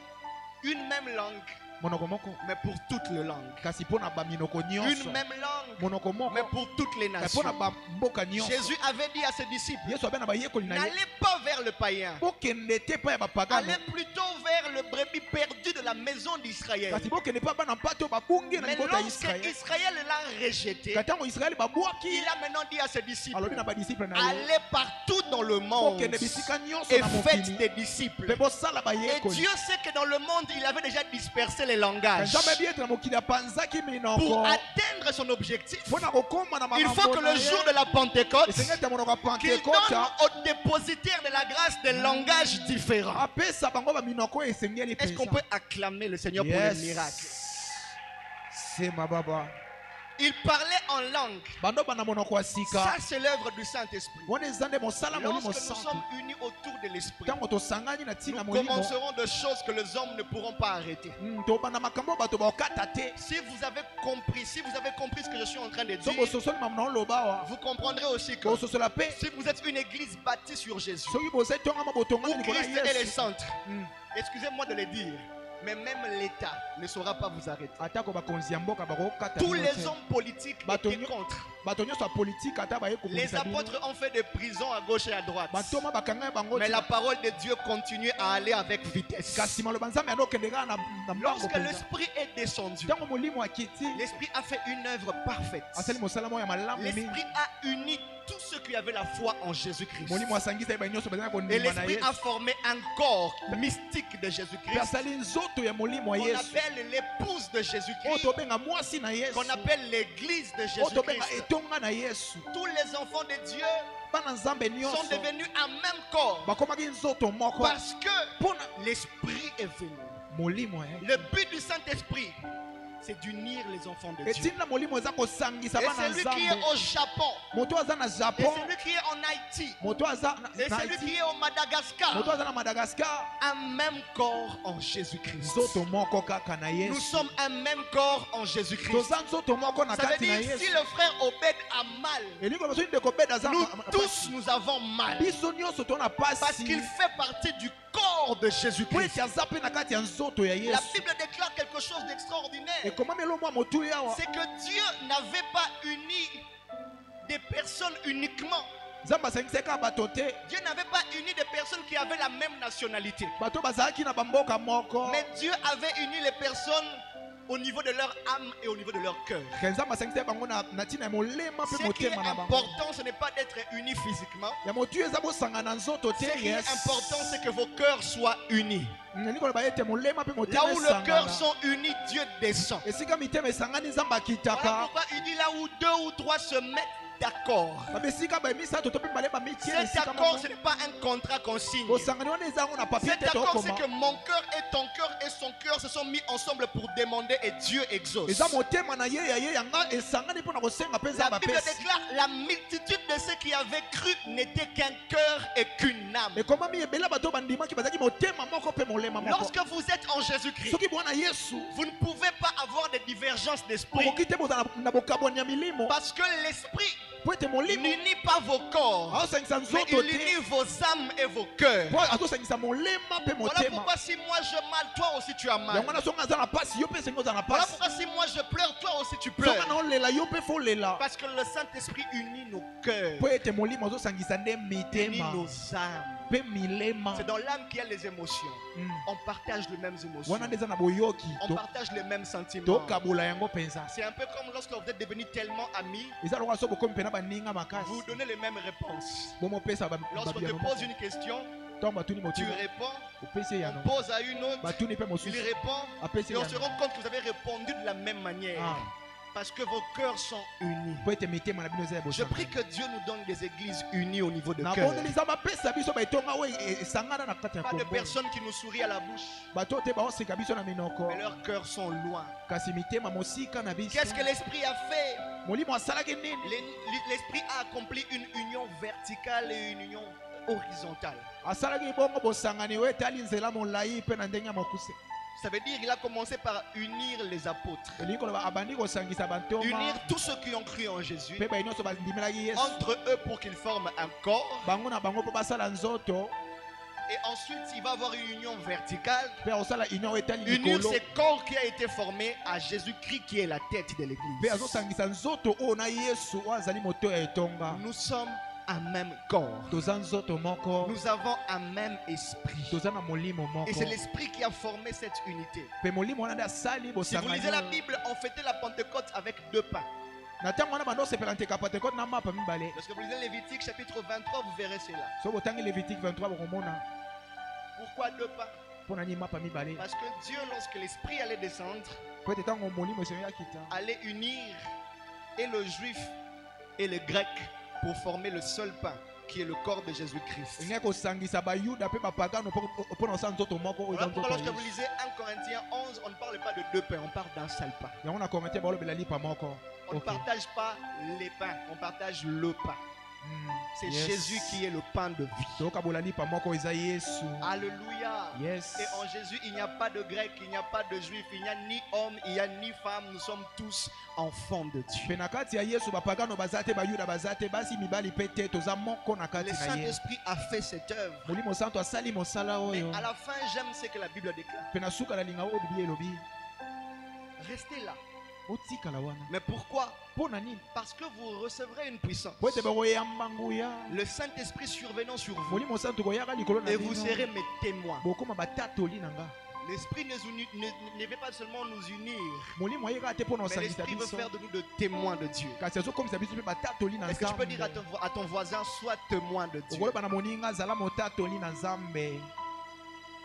Une même langue,
monoko moko
mais pour toutes les langues.
kasi mpo na baminoko
Une
nyonso.
même langue,
monoko moko
mais pour toutes les
kasi mpo na
nations.
bamboka nyonso.
Jésus avait dit à ses disciples,
yesu abe na bayekoli na ye
n'allez pas vers le païen.
bokende te mpa ya bapagano.
Allez plutôt vers le brebis perdu de la maison d'Israël.
kasi bokende mpe bana mpate oyo babungi na
Mais
libota ya
lorsque
israele.
Israël l'a rejeté,
ka ntango israele babwaki
il a maintenant dit à ses disciples,
alobi na badisiple na ye
allez partout dans le monde
bokende bisika nyonso
et
na
faites
mokili
des disciples.
mpe bosala
Et
bayekoli.
Dieu sait que dans le monde, il avait déjà dispersé les langages.
nzambe yebi ete na mokili apanzaki
Pour
minoko
atteindre son objectif,
mpo na kokóma na
il faut que le jour de la Pentecôte,
esengeli ete monoko ya
qu'il donne
pentekota
aux dépositaires de la grâce des langages différents.
apesa bango baminoko oyo esengeli
Est-ce qu'on
mpenza.
peut acclamer le Seigneur pour les miracles?
sema baba.
Il parlait en langue.
bando bana monoko ya
Ça,
sika
c'est l'œuvre du Saint-Esprit.
wana eza nde mosala molimo
Lorsque nous
santu
sommes unis autour de l'Esprit,
ntango tosangani na ntina
nous
molimo
commencerons de choses que les hommes ne pourront pas arrêter.
tobanda makambo oyo bato bakokata te
Si vous avez compris ce que je suis en train de
so
dire,
bososoli mamu na oloba awa
vous comprendrez aussi que
bososola mpe
si vous êtes une église bâtie sur Jésus,
soki bozali tongama
où
botongami likolo
Christ
ya
est le
yesu
centre, excusez-moi de le dire, mais même l'État ne saura pas vous arrêter.
atako bakonzi ya mboka bakokata
Tous
bino
les
te.
hommes politiques
Bato
étaient
nyo-
contre.
bato nyonso ya politike ata baye
Les
kokomisa bino
apôtres ont fait des prisons à gauche et à droite.
bantoma bakanga bango
Mais
ti-
la parole de Dieu continue à aller avec vitesse.
kasi maloba nzambe yanokende kaka na mbango
Lorsque
mpenza
l'Esprit est descendu,
ntango molimo akiti
l'Esprit a fait une œuvre parfaite.
asali mosala moko ya malamu mingi
L'Esprit a uni tous ceux qui avaient la foi en Jésus-Christ.
molimo asangisa ye nyonso bazali
Et
kondima na
l'Esprit a
yesu
formé un corps mystique de
mpe
Jésus-Christ
asali nzoto ya molimo ya
qu'on
yesu
appelle l'épouse de
oyo
Jésus-Christ,
tobenga mwasi na yesu
qu'on appelle l'église de
oyo tobenga
Jésus-Christ.
etonga na yesu
Tous les enfants de Dieu
bana nzambe
sont
nyonso
devenus un même corps
bakomaki nzoto moko
parce que
mpona
l'Esprit est venu.
molimo ya
Le but du Saint-Esprit, c'est d'unir les enfants de Dieu.
etinda molimo eza kosangisa
Et
bana
celui qui est
nzambe
au Japon,
moto aza na
et
japon
celui qui est en Haïti,
moto aza
et
na
celui
haïti
qui est au Madagascar,
moto aza na madagascar
un même corps en Jésus-Christ.
nzoto moko kaka na
Nous
yesu
sommes un même corps en Jésus-Christ.
toza nzoto moko na
Ça veut
kati na
dire si
yesu
le frère Obed a mal,
elingi loba soki ndeko beda aza
nous tous nous avons mal.
biso nyonso tona
Parce
pasi
qu'il fait partie du corps de
po
Jésus-Christ.
ete aza mpe na kati ya nzoto ya
La
yesu
Bible déclare quelque chose d'extraordinaire.
ekomami elomwa motu awa
C'est que Dieu n'avait pas uni des personnes uniquement.
nzambe asangisa kaka bato te
Dieu n'avait pas uni des personnes qui avaient la même nationalité.
bato bazalaki na bamboka moko
Mais Dieu avait uni les personnes au niveau de leur âme et au niveau de leur cœur.
ke nzambe asangisa bango na ntina ya molema
Ce
mpe
qui est
motema na bango
important, ce n'est pas d'être unis physiquement.
ya motu eza bosanga na nzoto te
Ce qui est
yes
important, c'est que vos cœurs soient unis.
elingi koloba ete molema mpe
Là
motema
où les cœurs
esangana
sont unis, Dieu descend.
esika mitema esangani nzambe
Voilà
akitaka
pourquoi il dit là où deux ou trois se mettent d'accord.
babe esika bamisato to mpe bale bamitie na
Cet
esika
accord,
moko
ce n'est pas un contrat qu'on signe.
bosangani wana eza yango na papie
Cet
te
accord,
tokoma
c'est que mon cœur et son cœur se sont mis ensemble pour demander et Dieu exauce.
eza motema na ye ya ye yanga esangani mpo na kosenga mpe
La
nzambe
Bible
apesi
déclare la multitude de ceux qui avaient cru n'était qu'un cœur et qu'une âme.
ekomami ebele bato bandimaki bazalaki motema moko mpe molema moko
Lorsque vous êtes en Jésus-Christ,
soki bwana yesu
vous ne pouvez pas avoir de divergences d'esprit
okoki te bozala na bokabwani ya milimo
parce que l'esprit
po ete molimo
n'unit pas vos corps,
azosangisa
mais
nzoto
il
te
unit vos âmes et vos cœurs.
po azosangisa molema mpe
Voilà
motema
pourquoi si moi je mal, toi aussi tu as mal.
yango wana songa aza na pasi yo mpe esengi ozala na
Voilà
pasi
pourquoi si moi je pleure, toi aussi tu
songa
pleures.
na olela yo mpe fo olela
Parce que le Saint-Esprit unit nos cœurs,
po ete molimo azosangisa nde
unit
mitema
nos âmes.
mpe milema
C'est dans l'âme qu'il y a les émotions.
Mm.
On partage les mêmes émotions.
wana nde eza na boyoki
On partage les mêmes sentiments.
tokabola yango mpenza
C'est un peu comme lorsque vous êtes devenus tellement amis,
eza lokola so bokomi mpena baninga makasi
vous donnez les mêmes réponses.
bomopesa
Lorsqu'on te pose une question,
ntango batuni
tu
motu
réponds,
opesi ye
on
yano
pose à une autre,
batuni mpe
il
mosusu
répond,
apesi
et
ye
on se
yano
rend compte que vous avez répondu de la même manière.
Ah.
Parce que vos cœurs sont unis.
po ete mitema na bino eza ya
Je prie
bosanga
que Dieu nous donne des églises unies au niveau de
na
cœur.
bondeli nzambe apesa biso baetonga oyo esangana na kati ya
Pas de
kongo
personnes qui nous sourient à la bouche,
bato te baoseka biso na minoko
mais leurs cœurs sont loin.
kasi mitema mosika na biso
Qu'est-ce que l'Esprit a fait?
molimo asalaki nini
L'Esprit a accompli une union verticale et une union horizontale.
asalaki bongo bosangani oyo etali nzela molai mpe na ndenge ya mokuse
Ça veut dire qu'il a commencé par unir les apôtres.
elingi koloba abandi kosangisa bantoma
Unir tous ceux qui ont cru en Jésus
mpe bai nyonso bandimelaki yesu
entre eux pour qu'ils forment un corps.
bango na bango mpo basala nzoto
Et ensuite, il va avoir une union verticale.
mpe akosala union oyo etali
Unir
likolo
ce corps qui a été formé à Jésus-Christ qui est la tête de
mpe
l'église.
azosangisa nzoto oyo na yesu oyo azali moto ya etonga
Nous sommes un même corps.
toza nzoto moko
Nous avons un même esprit.
toza na molimo
Et
moko
c'est l'esprit qui a formé cette unité.
mpe molimo wana nde asali
Si vous lisez
bosangani
la
oyo.
Bible, on fêtait la Pentecôte avec 2 pains.
na ntango wana bando osepela nteka pentekote na mapa mibale
Lorsque vous lisez Lévitique chapitre 23, vous verrez cela.
so botangi levitique 23 bokomona
Pourquoi 2 pains?
mpo na nini mapa mibale
Parce que Dieu, lorsque l'esprit allait descendre,
po ete ntango molimo esengeli akita
allait unir et le juif et le grec pour former le seul pain qui est le corps de Jésus-Christ.
Ngeke kosangisa bayuda pe bapagano pour na santo to moko
Voilà
oza
pourquoi
nzoto.
lorsque vous lisez 1 Corinthiens 11, on ne parle pas de deux pains, on parle d'un seul pain.
Yango na Corinthiens ba lobela lipa moko.
On ne
Ok.
partage pas les pains, on partage le pain.
Mm.
C'est
Yes.
Jésus qui est le pain de vie.
Toka bola lipa moko eza Yesu.
Alléluia.
Yes.
Et en Jésus, il n'y a pas de grec, il n'y a pas de juif, il n'y a ni homme, il n'y a ni femme. Nous sommes tous enfants de Dieu.
Pe na kati ya Yesu bapagano bazate bayuda bazate basi mibali pe te toza moko na kati
Le
na ye.
Saint-Esprit a fait cette œuvre.
Molimo santo asali mosala
Mais
oyo.
à la fin, j'aime ce que la Bible déclare.
Pe na suka na linga oyo Biblia elobi.
Restez là.
Otikala wana.
Mais pourquoi?
Pona nini?
Parce que vous recevrez une puissance.
Po ete bakoyamba nguya.
Le Saint-Esprit survenant sur vous.
Molimo santo koyaka likolo na
Et vous
bino.
serez mes témoins.
Bokoma batatoli na nga.
L'Esprit ne veut pas seulement nous unir,
Molimo ayeka te pona
mais
osangisa
l'Esprit veut
biso.
faire de nous de témoins de Dieu.
Kasi azokomisa biso pe batatoli na
Est-ce que tu peux dire
Nzambe.
à ton voisin, sois témoin de Dieu?
Okoloba na moninga azala motatoli na Nzambe.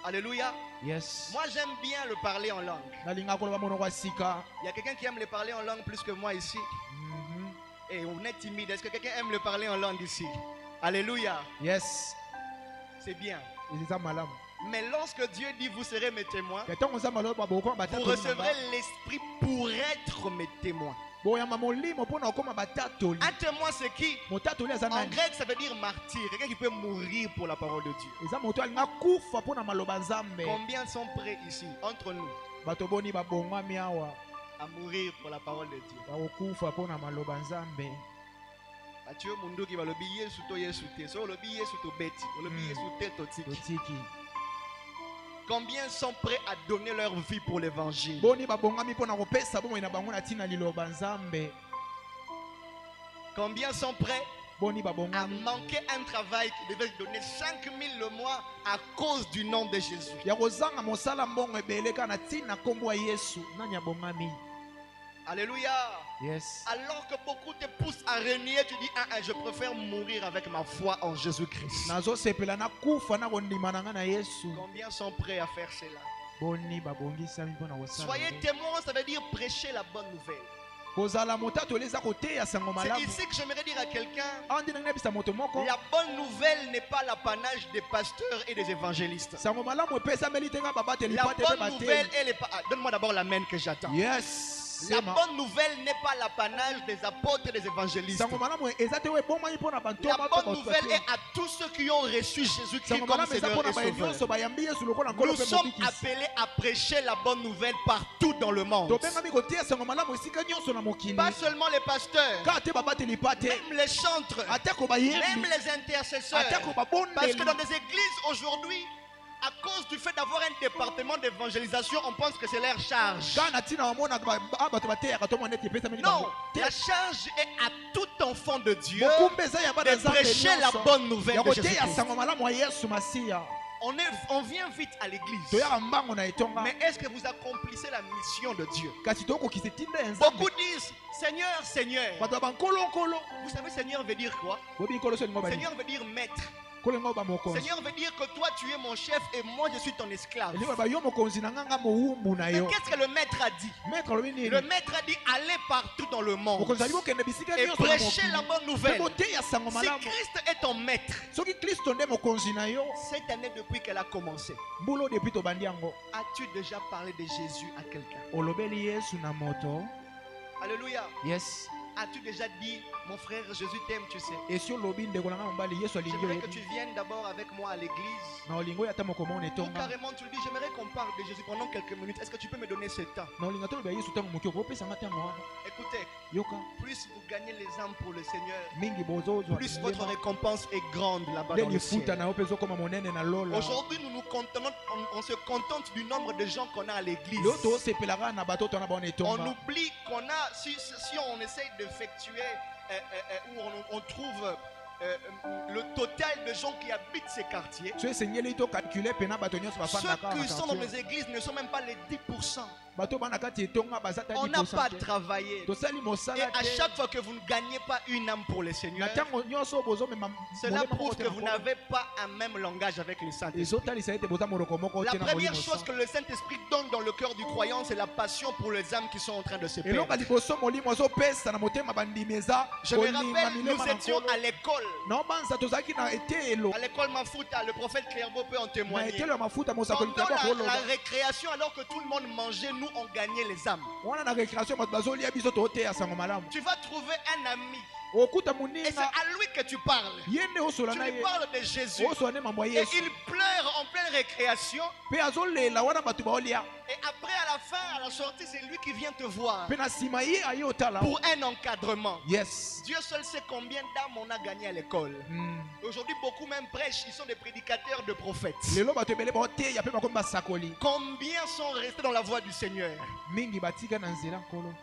Alléluia.
Yes.
Moi, j'aime bien le parler en langue.
Nalinga koloba monoko ya sika.
Il y a quelqu'un qui aime le parler en langue plus que moi ici.
Mhm.
Et on est timide. Est-ce que quelqu'un aime le parler en langue ici? Alléluia.
Yes.
C'est bien.
Eza malamu.
Mais lorsque Dieu dit vous serez mes témoins,
Ketongo Nzambe aloba bokoma
vous
batatoli na
recevrez
nga.
l'Esprit pour être mes témoins.
Boyamba molimo pona okoma batatoli.
Un témoin, c'est qui?
Motatoli aza
En
nani?
grec, ça veut dire martyr. Quelqu'un qui peut mourir pour la parole de Dieu.
Eza moto alinga kufa pona maloba Nzambe.
Combien sont prêts ici, entre nous,
Bato boni babongwami awa.
à mourir pour la parole de Dieu?
Bakokufa pona maloba Nzambe.
Mathieu Munduki va le billet sous toi, Yesu te. So le billet sous toi, Betty. Le billet sous tes totiki.
Totiki.
Combien sont prêts à donner leur vie pour l'évangile?
Boni babongwami pona kopesa bomoi na bango na tina liloba Nzambe.
Combien sont prêts
Boni
à
babongwami.
manquer un travail qui devait donner 5 000 le mois à cause du nom de Jésus?
Ya kozanga mosala mbongo ebele kana tina kombo ya Yesu. Nani abongami?
Alléluia.
Yes.
Alors que beaucoup te poussent à renier, tu dis, je préfère mourir avec ma foi en Jésus-Christ.
Nazo sepela na kufa na kondima na nga na Yesu.
Combien sont prêts à faire cela?
Boni babongisami pona kosala.
Soyez témoins, ça veut dire prêcher la bonne nouvelle.
Kozala motatoli eza koteya sango
C'est
malamu.
ici que j'aimerais dire à quelqu'un,
Andi na ngabisa moto moko.
la bonne nouvelle n'est pas l'apanage des pasteurs et des évangélistes.
Sango malamu epesameli te nga babateli
La
pate pe
bonne nouvelle,
bateli.
elle est pas... Donne-moi d'abord l'amen que j'attends.
Yes.
La
Sema.
bonne nouvelle n'est pas l'apanage des apôtres et des évangélistes.
Sango malamu eza te we bomai pona bantu
La
ma
bonne nouvelle est à tous ceux qui ont reçu Jésus-Christ
Sango
comme
malamu eza
Seigneur
pona
et
ba
Sauveur.
nyonso bayambi Yesu lokola nkolo
Nous
pe
sommes
mobikisi.
appelés à prêcher la bonne nouvelle partout dans le monde.
Tobengami koteya sango malamu esika nyonso na mokili.
Pas seulement les pasteurs,
Kaka te babateli pate.
même les chantres,
Atako
même
bayembi.
les intercesseurs.
Atako
Parce
babondeli.
que dans des églises aujourd'hui, à cause du fait d'avoir un département d'évangélisation, on pense que c'est leur charge.
Kana tina wamona bato bateyaka tomona ete epesameli
Non,
bango. Te-
la charge est à tout enfant de Dieu
mokumba eza ya bana
de
Nzambe
prêcher la
nyonso.
bonne nouvelle
Ya
de
koteya
Jésus-Christ.
sango malamu ya Yesu Masiya.
On vient vite à l'église.
Toyaka mbango na etonga.
Mais est-ce que vous accomplissez la mission de Dieu?
Kasi tokokisa etinda ya Nzambe.
Beaucoup disent, Seigneur, Seigneur.
Bato ya bankolo-nkolo.
Vous savez, Seigneur veut dire quoi?
Bobi nkolo so lingo bali.
Seigneur veut dire maître.
Nkolo lingo ba mokonzi.
Seigneur veut dire que toi, tu es mon chef et moi, je suis ton esclave.
Elingo ba yo mokonzi na nganga mowumbu na
Mais
yo.
qu'est-ce que le maître a dit?
Maître alobi nini?
Le maître a dit, allez partout dans le monde
Mokonzi ali kokende bisika
et
nyonso na
prêchez la
mokili.
bonne
Pe
nouvelle.
boteya sango
Si
malamu.
Christ est ton maître,
Soki Kristo nde mokonzi na yo,
cette année depuis qu'elle a commencé,
mbula depuis tobandi yango.
as-tu déjà parlé de Jésus à quelqu'un?
Olobeli Yesu na moto.
Alléluia.
Yes.
As-tu déjà dit, mon frère, Jésus t'aime, tu sais?
Esi olobi ndeko na nga mobali Yesu alingi
J'aimerais
yo.
que tu viennes d'abord avec moi à l'église.
Na olingo ya tamo komona
Ou
etonga.
carrément tu lui dis, j'aimerais qu'on parle de Jésus pendant quelques minutes. Est-ce que tu peux me donner ce temps?
Na olinga tolobi ya Yesu tango moki okopesa nga tango wana.
Écoutez,
Yoka.
plus vous gagnez les âmes pour le Seigneur,
Mingi bozozwa.
plus votre récompense est grande là-bas
Nde
dans le
lifuta
ciel.
na yo mpe ezokoma monene na lola.
Aujourd'hui, nous nous contentons, on se contente du nombre de gens qu'on a à l'église.
Leo tosepelaka na bato tona baona
On
etonga.
oublie qu'on a, si on essaye d'effectuer, où on trouve le total de gens qui habitent ces quartiers,
So esengeli to calculer pena bato nyonso
ceux
bafandaka na
qui sont dans
quartier.
les églises ne sont même pas les 10%.
Bato bana kati etonga bazata
On n'a pas
10%.
travaillé.
Tosali
Et
mosala
à
te.
chaque fois que vous ne gagnez pas une âme pour les
Na
seigneurs,
ntango nyonso bozomema
cela
molema
prouve
moko te
que
na
vous
nkolo.
n'avez pas un même langage avec le Saint-Esprit.
Ezotalisa ete boza moloko moko
La
te na
première
molimo
chose que le Saint-Esprit donne dans le cœur du croyant, c'est la passion pour les âmes qui sont en train de se
eloko
perdre.
liboso molimo azopesa na motema bandimi eza
Je me
kolinga
rappelle, nous
milema na
étions
nkolo.
à l'école.
naobanza tozalaki na etelo
À l'école Mafuta, le prophète Clairvaux peut en
na
témoigner.
etelo ya mafuta mosakoli
Pendant
tabako
la
oloba
récréation, alors que tout le monde mangeait, nous on gagnait les âmes.
wana na récréation bato bazolia biso tooteya sango malamu
Tu vas trouver un ami
okuta
et c'est
moninga
à lui que tu parles.
ye nde osola
Tu
na
lui
ye
parles de Jésus
osola ne mambo ya
et
yesu
il pleure en pleine récréation.
mpe azolela wana bato baolia
Et après, à la fin, à la sortie, c'est lui qui vient te voir
mpe na nsima ye aye otala
pour un encadrement.
yes.
Dieu seul sait combien d'âmes on a gagné à l'école. Aujourd'hui, beaucoup même prêchent, ils sont des prédicateurs de prophètes.
lelo bato ebele baoteya mpe bakomi basakoli
Combien sont restés dans la voie du Seigneur?
mingi batika na nzela nkolo.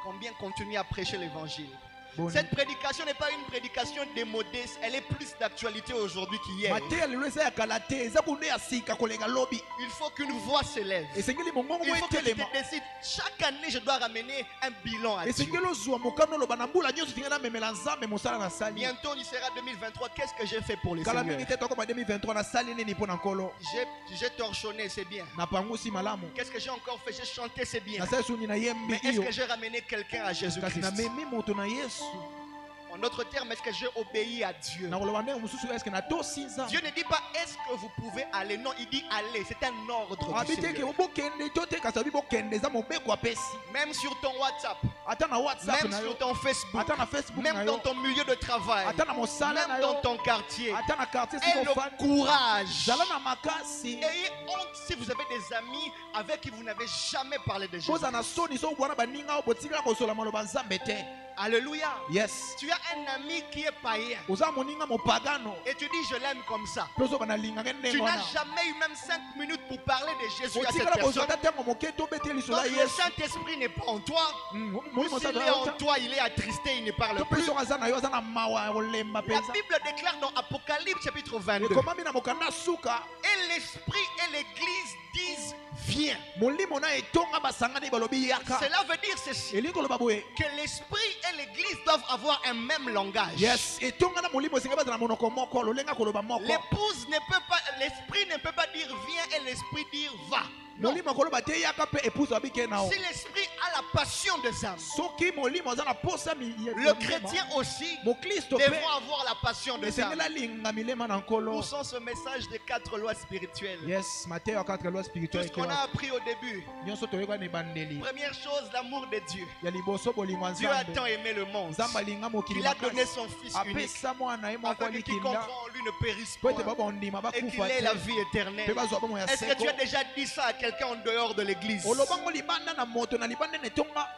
Combien continuent à prêcher l'évangile?
Boni.
Cette prédication n'est pas une prédication démodée, elle est plus d'actualité aujourd'hui qu'hier.
mateya lelo eza ya kala te eza kuna ya sika kolenga lobi
Il faut qu'une voix s'élève.
esengeli mongongo
Il
mo
faut que tu
etelema
te décides. Chaque année, je dois ramener un bilan à Dieu.
esengeli ozwa mokano oloba na mbula nyonso tinga namemela nzambe mosala nasali
Bientôt, il sera 2023. Qu'est-ce que j'ai fait pour les
kala
seigneurs?
mingi te tokoma 2023 nasali nini mpo na nkolo
J'ai torchonné, c'est bien.
napangusi malamu
Qu'est-ce que j'ai encore fait? J'ai chanté, c'est bien.
nasali suni na yembi
Mais est-ce
iyo
que j'ai ramené quelqu'un à
kasi
Jésus-Christ?
namemi moto na yesu
En d'autres termes, est-ce que j'ai obéi à Dieu?
na koloba ndenge mosusu eske natosi nzambe
Dieu ne dit pas est-ce que vous pouvez aller. Non, il dit allez. C'est un ordre du
abi te ke
Seigneur.
bokende to te kasi abi bokende eza mobeko apesi
Même sur ton WhatsApp,
ata na whatsapp
même
na yo
sur ton Facebook,
ata na facebook na
même
yo
dans ton milieu de travail,
ata na mosala na
même dans
yo
ton quartier.
ata na quartier
Aie
siko
le
fani
courage.
zala na makasi
Ayez honte si vous avez des amis avec qui vous n'avez jamais parlé de Jésus.
koza na soni so bwana baninga o botikala kosola maloba nzambe te
Alléluia.
yes
Tu as un ami qui est païen
oza moninga mopagano
et tu dis je l'aime comme ça.
mpe ozo banalingaka ndenge
Tu n'as
wana
jamais eu même 5 minutes pour parler de Jésus à cette
otikala kozwa
personne.
ata ntango moke tobete lisola
Donc le
yesu
Saint-Esprit n'est pas en toi.
molimo
S'il
oza
est en toi, il est attristé, il ne parle
to mpe
plus.
soki aza na yo aza na mawa ya kolemba
La
mpenza
Bible déclare dans Apocalypse chapitre 22.
ekomami na mokanda suka
Et l'Esprit et l'Église disent viens.
molimo na etonga basangani balobi yaka
Cela veut dire ceci,
elingi koloba boye
que l'Esprit et l'Église doivent avoir un même langage.
yes etonga na molimo esengi baza na monoko moko lolenga koloba moko
L'épouse ne peut pas, l'Esprit ne peut pas dire viens et l'Esprit dire va. Non.
molimo akoloba te yaka mpe épouse abike nao
Si l'Esprit a la passion des âmes,
soki molimo aza na posa
le chrétien aussi
mokristo
devront
mpe
avoir la passion des
esengeli
âmes.
alinga milema na nkolo
Où sont ce message des 4 lois spirituelles?
yes mateyo 4 loi
Tout
spirituelle
ce qu'on a appris au début.
nyonso toyoka na ebandeli
Première chose, l'amour de Dieu.
ya liboso bolingo ya
Dieu a
nzambe
tant aimé le monde
nzambe alinga mokili
qu'il a donné
makasi
son Fils unique
apesa mwana ye moko
afin que quiconque
alikinda
croit en lui ne périsse
po ete
point
babondima
et qu'il
bakufa
ait la
te
vie
mpe
éternelle.
bazwa bomo ya
Est-ce que
seko
tu as déjà dit ça à quelqu'un en dehors de l'église?
olobango libanda na moto na libanda na etonga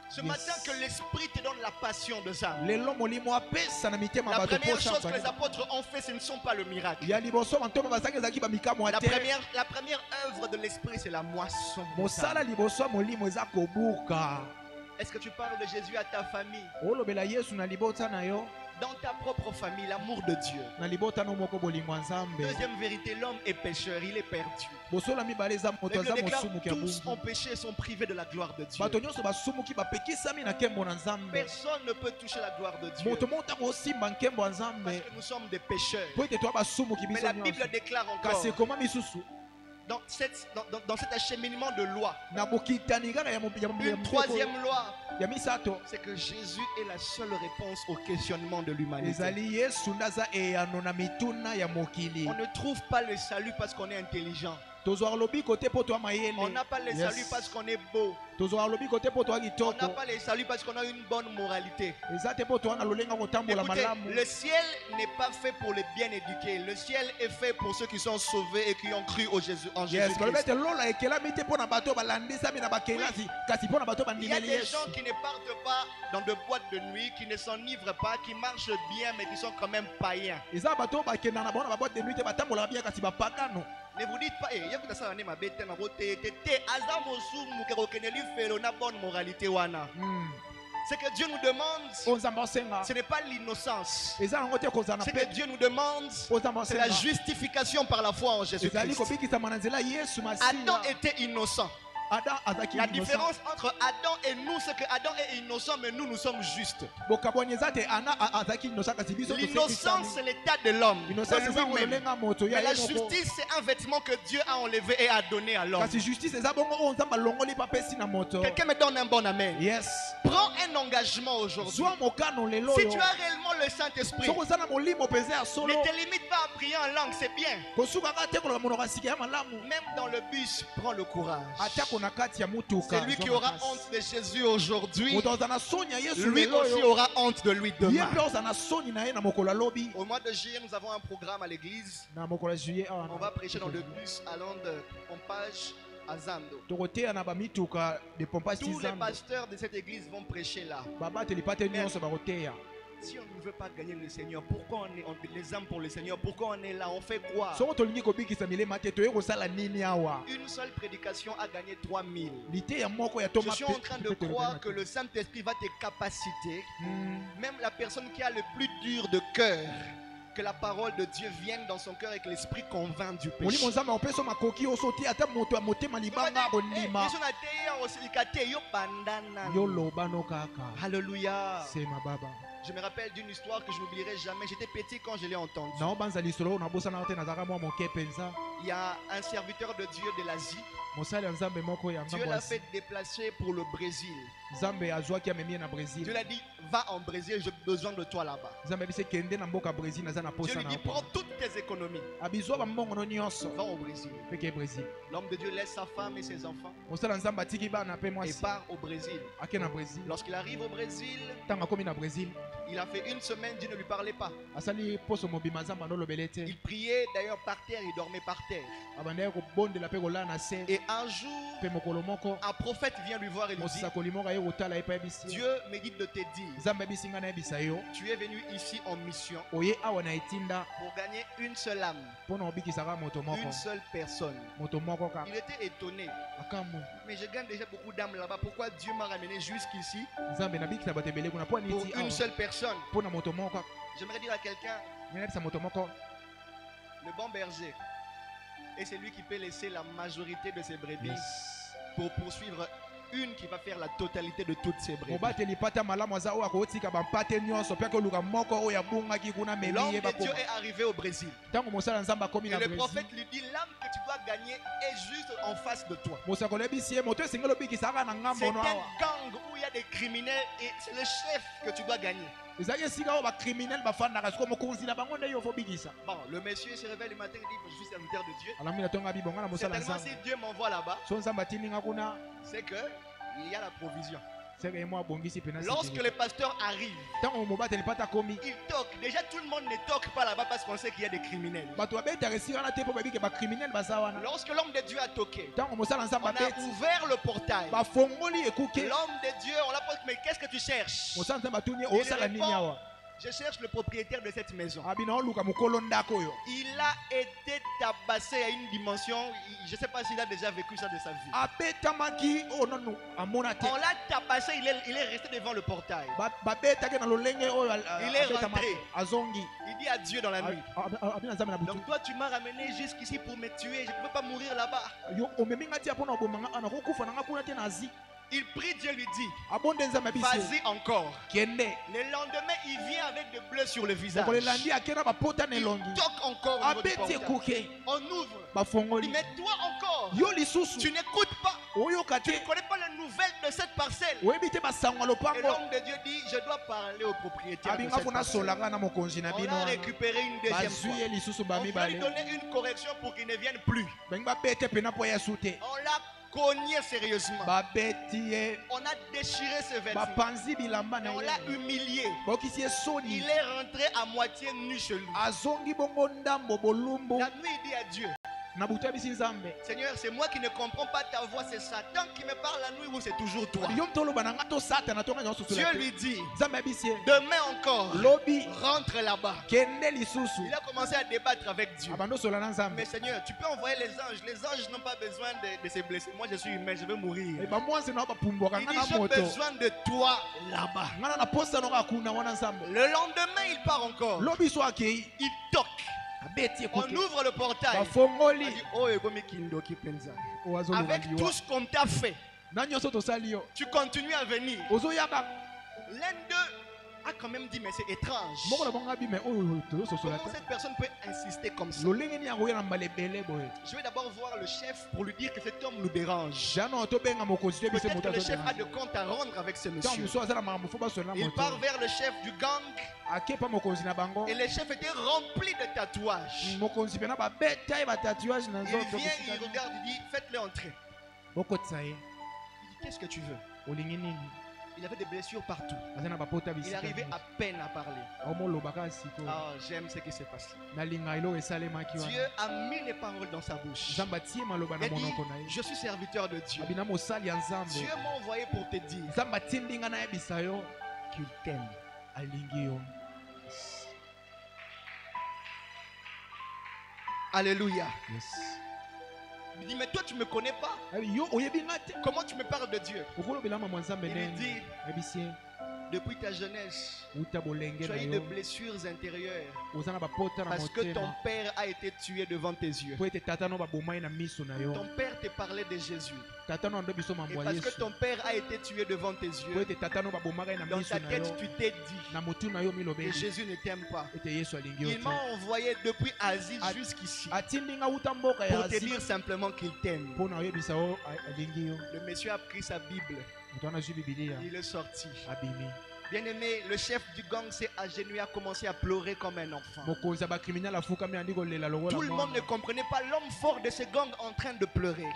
Ce matin, que l'Esprit te donne la passion des âmes.
lelo molimo apesa na mitema
La
bato
première
posa
chose que les apôtres ont fait, ce ne sont pas le miracle.
ya liboso bantoma bazalaki ezalaki bamikamo ya
La
te
première œuvre de l'Esprit, c'est la moisson. des
mosala
âmes.
liboso ya molimo eza kobuka
Est-ce que tu parles de Jésus à ta famille?
olobela yesu na libota na yo
Dans ta propre famille, l'amour de Dieu.
na libota no moko bolingo ya nzambe
Deuxième vérité, l'homme est pécheur, il est perdu.
bosola mibale eza
La
moto
Bible
aza
déclare
mosumuki ya
tous ont
bungu
péché et sont privés de la gloire de Dieu.
bato nyonso basumuki bapekisami na nkembo na nzambe
Personne ne peut toucher la gloire de Dieu
moto moko ntango osimba nkembo ya
parce
nzambe
que nous sommes des pécheurs.
po ete toya basumuki
Mais
biso
la Bible
nyonso
déclare
kasi
encore
ekoma misusu
dans cet acheminement de loi,
na bokitani kaka
une troisième loi,
ya misato
c'est que Jésus est la seule réponse au questionnement de l'humanité.
ezali yesu nde aza eyano na mituna ya mokili
On ne trouve pas le salut parce qu'on est intelligent.
tozwaka lobiko te mpo toya
On
mayele
n'a pas le
Yes.
salut parce qu'on est beau.
tozwaka lobiko te mpo toya
On n'a
kitoko
pas le salut parce qu'on a une bonne moralité.
eza te mpo toya na lolenga kotambola
Écoutez,
malamu
le ciel n'est pas fait pour les bien éduqués. Le ciel est fait pour ceux qui sont sauvés et qui ont cru en
yes
Jésus-Christ.
balobi ete lola ekelami te mpo na bato balandisami na bakelasi kasi mpo na bato
Il y a
bandimeli
des
yesu
gens qui ne partent pas dans de boîtes de nuit, qui ne s'enivrent pas, qui marchent bien, mais qui sont quand même païens.
eza bato oyo bakendaka na bango na baboite de nuit te batambolaka bien kasi bapakano
Ne vous dites pas, yakuta sala ne mabe te na bote te te aza mosumu ke kokende lifelo na bonne moralité wana. Ce que Dieu nous demande, ce n'est pas l'innocence. Ce que Dieu nous demande, c'est la justification par la foi en Jésus-Christ. Adam était innocent. La différence entre Adam et nous, c'est que Adam est innocent, mais nous sommes justes. L'innocence, c'est l'état de l'homme. Mais la justice, c'est un vêtement que Dieu a enlevé et a donné à l'homme. Quelqu'un me donne un bon amen.
Yes.
Prends un engagement aujourd'hui. Si tu as réellement le Saint-Esprit, ne te limite pas à prier en langue, c'est bien. Même dans le bus, prends le courage. C'est lui qui aura honte de Jésus aujourd'hui. Lui aussi aura honte de lui demain. Au mois de juillet, nous avons un programme à l'église. On va prêcher dans le bus allant de Pompage à Zando. Tous les pasteurs de cette église vont prêcher là. Si on ne veut pas gagner le Seigneur, pourquoi on est les âmes pour le Seigneur? Pourquoi on est là? On fait quoi? Une seule prédication a gagné 3000. Je suis en train de croire que le Saint-Esprit va te capaciter. Même la personne qui a le plus dur de cœur, que la parole de Dieu vienne dans son cœur et que l'esprit convainc du péché. Alléluia. Je me rappelle d'une histoire que je n'oublierai jamais. J'étais petit quand je l'ai entendue. Il y a un serviteur de Dieu de l'Asie. Dieu l'a fait déplacer pour le Brésil. Dieu l'a dit, va en Brésil, j'ai besoin de toi là-bas. Dieu lui dit, prends toutes tes économies. Va au Brésil. L'homme de Dieu laisse sa femme et ses enfants et part au Brésil. Lorsqu'il arrive au Brésil, il a fait une semaine, Dieu ne lui parlait pas. Il priait d'ailleurs par terre, il dormait par terre. Et un jour, un prophète vient lui voir et lui dit, Dieu me dit de te dire, tu es venu ici en mission pour gagner une seule âme, une seule personne. Il était étonné. Mais je gagne déjà beaucoup d'âmes là-bas. Pourquoi Dieu m'a ramené jusqu'ici pour une seule personne? J'aimerais dire à quelqu'un, le bon berger, et c'est lui qui peut laisser la majorité de ses brebis pour poursuivre une qui va faire la totalité de toutes ses brebis. L'homme de Dieu est arrivé au Brésil. Et le prophète lui dit, l'âme que tu dois gagner est juste en face de toi. C'est un gang où il y a des criminels et c'est le chef que tu dois gagner. Bon, le monsieur se réveille le matin et dit, je suis serviteur de Dieu. Certainement si Dieu m'envoie là-bas, c'est que il y a la provision. Lorsque le pasteur arrive, il toque. Déjà tout le monde ne toque pas là-bas parce qu'on sait qu'il y a des criminels. Lorsque l'homme de Dieu a toqué, on a ouvert le portail. L'homme de Dieu, on l'a posé, mais qu'est-ce que tu cherches? Il répond, je cherche le propriétaire de cette maison. Il a été tabassé à une dimension, je ne sais pas s'il a déjà vécu ça de sa vie. On l'a tabassé, il est resté devant le portail. Il est rentré. Il dit à Dieu dans la nuit, donc toi tu m'as ramené jusqu'ici pour me tuer, je ne peux pas mourir là-bas. Il prie, Dieu lui dit, vas-y encore. Le lendemain, il vient avec des bleus sur le visage. Il toque encore au niveau du portail. On ouvre. Il dit, mais toi encore, tu n'écoutes pas. Tu ne connais pas les nouvelles de cette parcelle. Et l'homme de Dieu dit, je dois parler au propriétaire de cette parcelle. On a récupéré une deuxième fois. On va lui donner une correction pour qu'il ne vienne plus. On l'a cogné sérieusement. On a déchiré ses vêtements. Et on l'a humilié. Il est rentré à moitié nu chez lui. La nuit, il dit à Dieu, Seigneur, c'est moi qui ne comprends pas ta voix, c'est Satan qui me parle la nuit ou c'est toujours toi? Dieu lui dit, demain encore, rentre là-bas. Il a commencé à débattre avec Dieu. Mais Seigneur, tu peux envoyer les anges. Les anges n'ont pas besoin de se blesser. Moi, je suis humain, je vais mourir. Il dit, j'ai besoin de toi là-bas. Le lendemain, il part encore. Il toque. On ouvre le portail. Il dit, avec tout ce qu'on t'a fait, tu continues à venir. L'un d'eux a quand même dit, mais c'est étrange. Comment cette personne peut insister comme ça? Je vais d'abord voir le chef pour lui dire que cet homme nous dérange. Peut-être que le chef a de comptes à rendre avec ce monsieur. Il part vers le chef du gang. Et le chef était rempli de tatouages. Il vient, il regarde, il dit, faites-le entrer. Il dit, qu'est-ce que tu veux? Il avait des blessures partout. Il arrivait à peine à parler. Oh, j'aime ce qui s'est passé. Dieu a mis les paroles dans sa bouche. Il a dit, je suis serviteur de Dieu. Dieu m'a envoyé pour te dire qu'il t'aime. Alléluia. Il dit, mais toi tu ne me connais pas. Comment tu me parles de Dieu? Il lui dit, depuis ta jeunesse, tu as eu des blessures intérieures parce que ton père a été tué devant tes yeux. Ton père te parlait de Jésus. Et parce que ton père a été tué devant tes yeux, dans ta tête tu t'es dit que Jésus ne t'aime pas. Il m'a envoyé depuis Asie jusqu'ici pour te dire simplement qu'il t'aime. Le monsieur a pris sa Bible. Il est sorti. Bien aimé, le chef du gang s'est agenouillé, a commencé à pleurer comme un enfant. Tout le monde ne comprenait pas l'homme fort de ce gang en train de pleurer.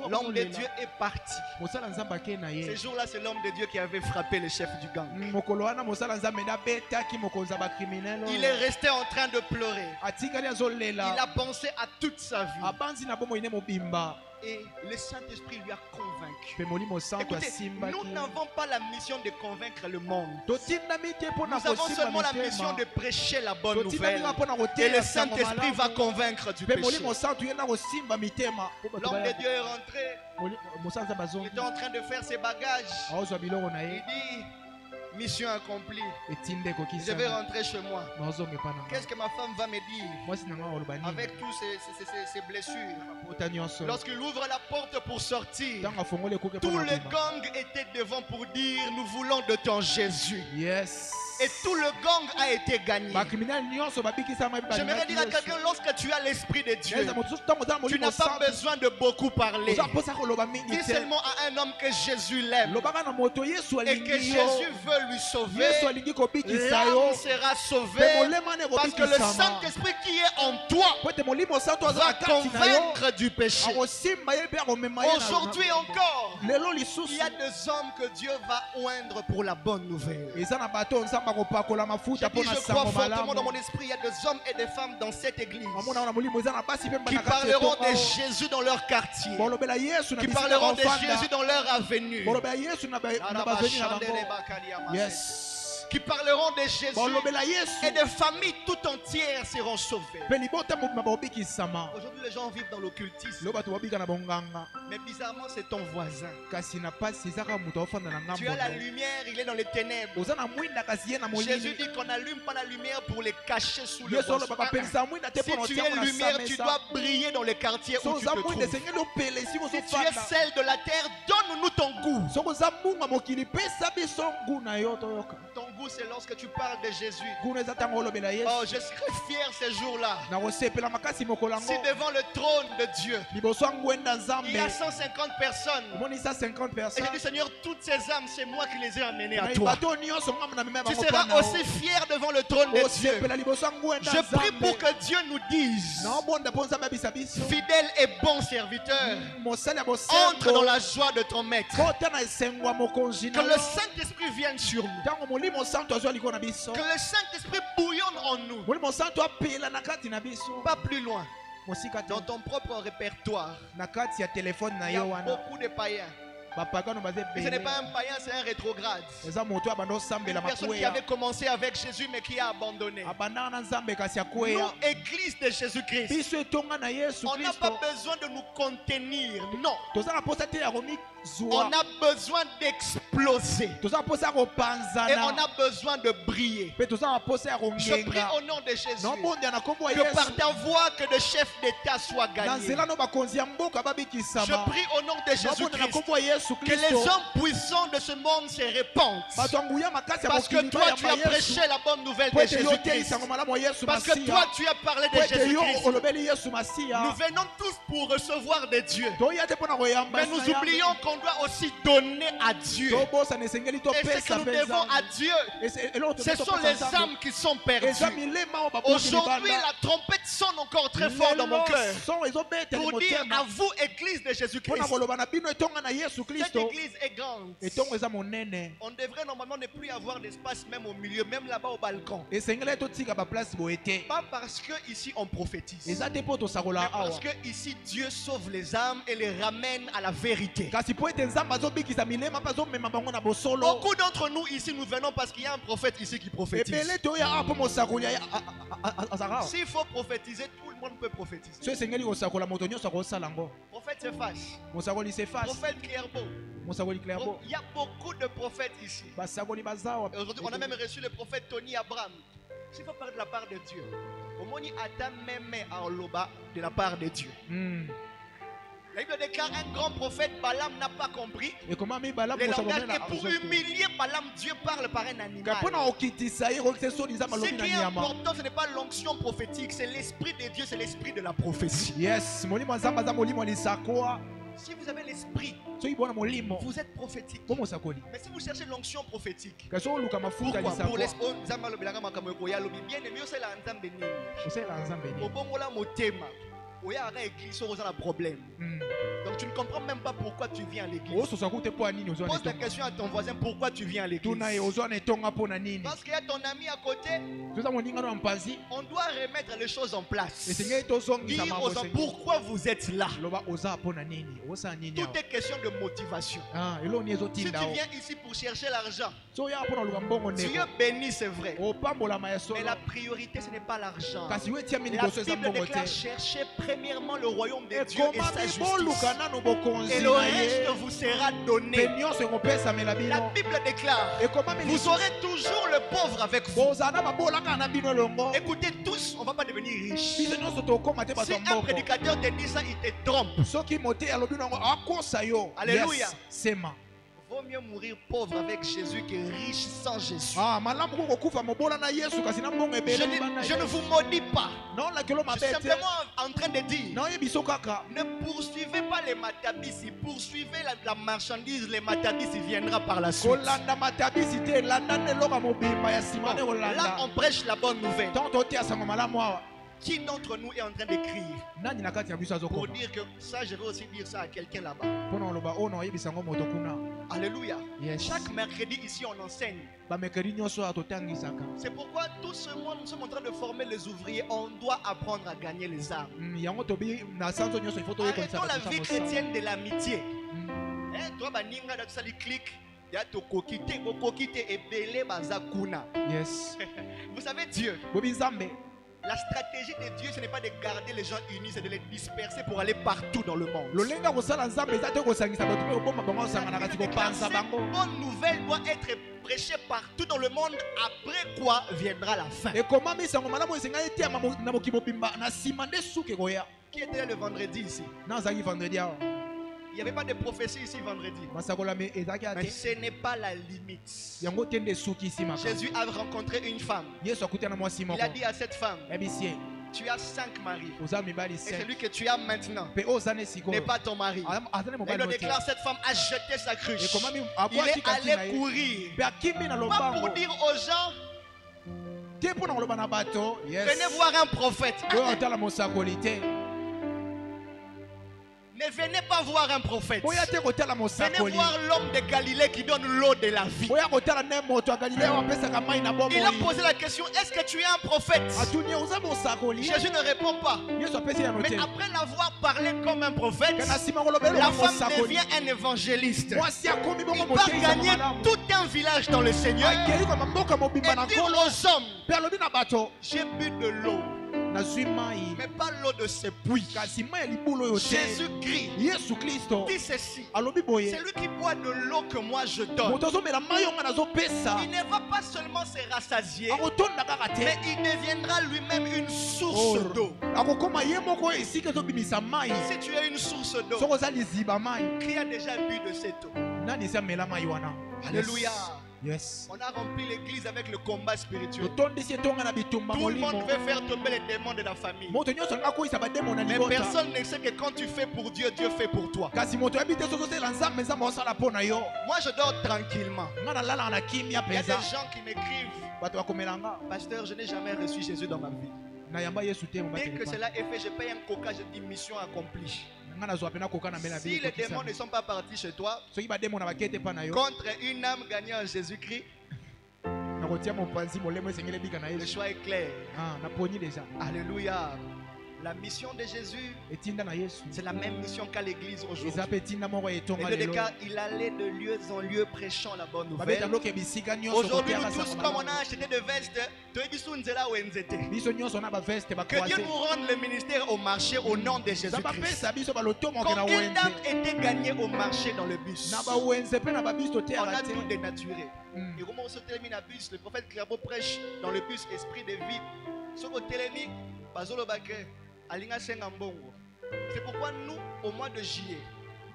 L'homme de Dieu est parti. Ce jour-là, c'est l'homme de Dieu qui avait frappé le chef du gang. Il est resté en train de pleurer. Il a pensé à toute sa vie. Et le Saint-Esprit lui a convaincu. Écoutez, nous n'avons pas la mission de convaincre le monde. Nous avons seulement la mission de prêcher la bonne nouvelle. Et le Saint-Esprit va convaincre du péché. L'homme de Dieu est rentré. Il était en train de faire ses bagages. Il dit, mission accomplie. Je vais rentrer chez moi. Qu'est-ce que ma femme va me dire avec tous ces blessures? Lorsqu'il ouvre la porte pour sortir, tout le gang était devant pour dire, nous voulons de ton Jésus.
Yes.
Et tout le gang a été gagné. J'aimerais dire à quelqu'un, lorsque tu as l'Esprit de Dieu, tu n'as pas besoin de beaucoup parler. Dis seulement à un homme que Jésus l'aime et que Jésus veut lui sauver. L'âme sera sauvée parce que le Saint-Esprit qui est en toi va convaincre du péché. Aujourd'hui encore, il y a des hommes que Dieu va oindre pour la bonne nouvelle. Je crois fortement dans mon esprit, il y a des hommes et des femmes dans cette église qui parleront de Jésus dans leur quartier, qui parleront de Jésus dans leur avenue, qui parleront de Jésus, et des familles tout entières seront sauvées. Aujourd'hui, les gens vivent dans l'occultisme, mais bizarrement, c'est ton voisin. Tu as la lumière, il est dans les ténèbres. Jésus dit qu'on n'allume pas la lumière pour les cacher sous le bois. Si tu es lumière, tu dois briller dans les quartiers où tu te trouves. Si tu es celle de la terre, donne-nous ton goût. Ton goût, c'est lorsque tu parles de Jésus. Oh, je serai fier ces jours-là. Si devant le trône de Dieu, il y a 150 personnes, et je dis, Seigneur, toutes ces âmes, c'est moi qui les ai amenées à toi. Tu seras aussi fier devant le trône de Dieu. Je prie pour que Dieu nous dise, fidèle et bon serviteur, entre dans la joie de ton maître. Que le Saint-Esprit vienne sur nous. Que le Saint-Esprit bouillonne en nous. Pas plus loin.
mosika te
Dans ton propre répertoire,
na kati ya telefone na
il y a
yo wana
beaucoup de païens.
bapagano baza
Et ce n'est
ebele
pas un païen, c'est un rétrograde.
eza moto abanda
Une
osambela
personne qui
makweya
avait commencé avec Jésus mais qui a abandonné.
abandaka na nzambe kasi
Nous,
akweya
église de Jésus-Christ,
biso etonga na yesu
on n'a pas
kristo
besoin de nous contenir. Non.
toza na posa te ya
On
komizwa
a besoin d'exploser.
toza na posa ya
Et on
kopanzana
a besoin de briller.
mpe toza na posa ya
Je prie
kongenga
au nom de Jésus
nobondela na nkombo ya
que par
yesu
ta voix que le chef d'État soit
na
gagné.
nzela no bakonzi ya mboka
Je
babikisama
prie au nom de
nobondela na
Jésus-Christ
nkombo ya yesu
que les
kristo
hommes puissants de ce monde se répandent.
bato ya nguya makasi ya
Parce que
mokili
toi, tu as
bayamba
prêché
yesu
la bonne nouvelle
po
de
ete yo
Jésus-Christ.
oteisango malamu ya yesu
Parce que toi,
masiya
tu as parlé
po
de
ete yo
Jésus-Christ.
olobeli yesu
Nous
masiya
venons tous pour recevoir de Dieu.
toya te mpo na koyamba
Mais nous oublions qu'on doit aussi donner à Dieu.
tobosana esengeli
Et ce que
topesa
nous
mpe
devons à
nzambe
Dieu, ce sont les âmes qui sont perdues.
eza milema oyo baboti
Aujourd'hui,
libanda
la trompette sonne encore très fort dans mon cœur
son ezobetela
pour dire à
motema
vous, Église de
mpona
Jésus-Christ,
koloba na bino etonga na yesu
cette
kristo
église est grande.
etongo eza monene
On devrait normalement ne plus avoir d'espace même au milieu, même là-bas au balcon.
esengeli totika baplace boye te
Pas parce que ici on prophétise,
eza te mpo
mais
tosakola awa
parce que ici Dieu sauve les âmes et les ramène à la vérité.
kasi mpo ete nzambe azobikisa milema mpe azomema bango na bosolo
Beaucoup d'entre nous ici, nous venons parce qu'il y a un prophète ici qui prophétise.
ebele toya awa mpo mosakoli azaka awa
S'il faut prophétiser, tout le monde peut prophétiser.
so esengeli kosakola moto nyonso akosala yango
Prophète se fâche.
mosakoli se face
Prophète Clairbeau.
mosakoli clairbo
Il y a beaucoup de prophètes ici.
basakoli baza awa
Et aujourd'hui, on a même reçu le prophète Tony Abraham. S'il faut parler de la part de Dieu, au moins, il attend même à Oloba de la part de Dieu.
Hmm.
La Bible déclare un grand prophète, Balaam n'a pas compris
ekomami balamu
le langage.
mosakomela
Et pour humilier Balaam, Dieu parle par un animal.
mpona kokitisa ye kokisa soni nzambe
Ce
alobi na
qui est
nyama
important, ce n'est pas l'onction prophétique, c'est l'esprit de Dieu, c'est l'esprit de la prophétie.
yes molimo ya nzambe aza molimo ya lisakoa
Si vous avez l'esprit,
soki bona molimo
vous êtes prophétique.
mpo mosakoli
Mais si vous cherchez l'onction prophétique,
kasi oluka mafuta ya
pourquoi? Pour
lisakoa
l'esprit, Nzambe alobelaka makambo ekoya alobi bien aimé osala nzambe nini.
osala nzambe nini
Obongola motema. Oyaka église oyo oza na problème. Donc tu ne comprends même pas pourquoi tu viens à l'église.
ososa ku te mpo ya nini ozwa na
Pose la
etonga
question à ton voisin, pourquoi tu viens à l'église?
tuna ye ozwa na etonga mpo na nini
Parce qu'il y a ton ami à côté,
toza moningano ya mpanzi
on doit remettre les choses en place.
esengeli tozongisa
Dire
mambo
aux gens
esengeli
pourquoi vous êtes là.
loba oza mpo na nini osala nini
Tout
awa
est question de motivation.
eloni
Si tu
ezotinda o
viens ici pour chercher l'argent,
so oyaka mpo na oluka mbongo
Dieu
ndeko
bénit, c'est vrai.
opambolama ya
Mais
solo
la priorité, ce n'est pas l'argent.
kasi yo etiami
La
liboso eza
Bible
mbongo
déclare
te
chercher premièrement le royaume de Dieu et sa
ekomami
justice.
boluka nano bokonzi
Et le
na
reste
ye
vous sera
mpe
donné.
nyonso ekopesamela
La
bino
Bible déclare,
ekomami
vous aurez toujours le pauvre avec vous.
bozala na babolaka na bino elongo
Écoutez tous, on ne va pas devenir riche.
biso nyonso tokóma te
Si
bato ya
un
mboko
prédicateur te dit ça, il te trompe.
soki mote alobi nango akosa yo
Alléluia.
yes, sema
Vaut mieux mourir pauvre avec Jésus que riche sans Jésus.
malamu ko kokufa mobola na yesu kasi na mbongo
Je
ebele
ne,
libanda
je ne vous maudis pas.
naolakelo
Je
mabe
suis
te
simplement en train de dire,
naoyebi biso kaka
ne poursuivez pas les matabisi, poursuivez la marchandise, les matabisi viendra par la suite.
kolanda matabisi te landa nde eloka mobimba ya nsima nde
Là,
kolanda
on prêche la bonne nouvelle.
ntango toteya sango malamu awa
Qui d'entre nous est en train d'écrire
nani na kati na biso
pour
azokoma
dire que ça, je vais aussi dire ça à quelqu'un là-bas.
mpona oloba oyo na oyebisa yango moto kuna
Alléluia.
yes
Chaque mercredi ici, on enseigne.
bamekeli nyonso awa totangisaka
C'est pourquoi tout ce mois, nous sommes en train de former les ouvriers. On doit apprendre à gagner les armes.
yango tobi na sanzo nyonso ifo toyekolisa
Arrêtons la
bato
vie
mosala.
chrétienne de l'amitié. Toi, baninga da sali clic. Ya to kokite, kokite ebele bazakuna.
yes
Vous savez Dieu,
bobi nzambe
la stratégie de Dieu, ce n'est pas de garder les gens unis, c'est de les disperser pour aller partout dans le monde.
lolenga kosala nzambe eza te kosangisa bato mpe koboma bango
La
osangana
Bible
kasi
déclare,
kopanza
cette
bango
bonne nouvelle doit être prêchée partout dans le monde, après quoi viendra la fin.
ekomami sango malamu esengai etiama na moki mobimba na nsima nde suki ekoya
Qui était là le vendredi ici?
nazalaki vendredi awa
Il n'y avait pas de prophétie ici vendredi.
masakolami ezalaki
Mais
ate
ce n'est pas la limite.
yango te nde suki isi makambo
Jésus a rencontré une femme.
yesu akuti na mwasi
Il
moko
a dit à cette femme,
yebisi ye
tu as 5 maris.
oza mibali
Et
5
celui que tu as maintenant
mpe oyo oza ne
n'est
sikoyo
pas ton mari.
aza ne
Et
mobali
le
no te
déclare, cette femme a jeté sa cruche.
ekomami
Il
abwaki
est
kati na
allé
ye
courir.
mpe akimbi na
Pas
lobango
pour dire aux gens,
te mpo na koloba na bato yes
venez voir un prophète.
oyo otala mosakoli te
Ne Ne venez pas voir un prophète.
boya te kotala
Venez
mosakoli
voir l'homme de Galilée qui donne l'eau de la vie.
boya kotala ne moto ya Galilée oyo apesaka mai na
Il a
bomoi
posé la question, est-ce que tu es un prophète?
atuni oza mosakoli
Jésus ne répond pas.
yesu apesi yango
Mais
te
après l'avoir parlé comme un prophète,
kana nsima kolobela
la
oza
femme
mosakoli
devient un évangéliste.
mwasi akomi bongo
Il va
moteisa
gagner
malamu
tout un village dans le Seigneur
akeli koma mboka mobimba na
et dire
nkolo
aux hommes,
mpe alobi na bato
j'ai bu de l'eau,
nazwi mai
mais pas l'eau de ce puits.
kasi mai ya libulu oyo te
Jésus-Christ
yesu kristo
dit ceci,
alobi boye
c'est lui qui boit de l'eau que moi je donne.
moto azomela mai oyo nga nazopesa
Il ne va pas seulement se rassasier,
akotonda kaka
mais
te
il deviendra lui-même une source d'eau.
akokoma ye moko oyo esika ezobimisa mai
Si tu es une source d'eau,
soki oza liziba mai
qui a déjà bu de cette eau?
nani esi amela mai wana
Alléluia.
yes
On a rempli l'église avec le combat spirituel.
totondisi etonga na bitumba
Tout le monde
molimo
veut faire tomber les démons de la famille.
moto nyonso alinga koyisa bademo na
Mais
libota
personne ne sait que quand tu fais pour Dieu, Dieu fait pour toi.
kasi moto oyebi te soki osala nzambe nzambe osala mpo na yo
Moi, je dors tranquillement.
nga nalalaka na kimia
Il y a
mpenza
des gens qui m'écrivent,
bato bakomelanga
pasteur, je n'ai jamais reçu Jésus dans ma vie.
nayamba yesu te
Dès que
mobateli
cela est fait, je paye un coca, je dis mission accomplie.
nga nazwa pena koka na mbela
Si les démons ne sont pas partis chez toi,
soki bademo na bakete mpa na yo
contre une âme gagnée en Jésus-Christ,
nakotia mopanzi molemo esengeli ebika na
le
yesu
choix est clair.
naponi deja
Alléluia. La mission de Jésus,
etinda na yesu
c'est la même mission qu'à l'église aujourd'hui.
eza mpe etinda moko ya etonga
Les deux
lelo
cas, il allait de lieu en lieu prêchant la bonne
babeta
nouvelle.
bloke bisika nyonso
Aujourd'hui,
kotiaka
nous tous,
sango
comme on
malamu.
a acheté des vestes,
biso nyonso na baveste
que Dieu
bakroise
nous rende le ministère au marché au nom de
eza
Jésus-Christ.
bapesa biso baloto moke na
Quand une dame
wenze
était gagnée au marché dans le bus,
na bawenze mpe na babiso
on a
teyaka
tout
te
dénaturé.
Mm.
Et comment on se termine à bus, le prophète Clairbeau prêche dans le bus esprit de vie. Ce côté télémique, Bazolo Baké, Alinga Sengambongo. C'est pourquoi nous, au mois de juillet,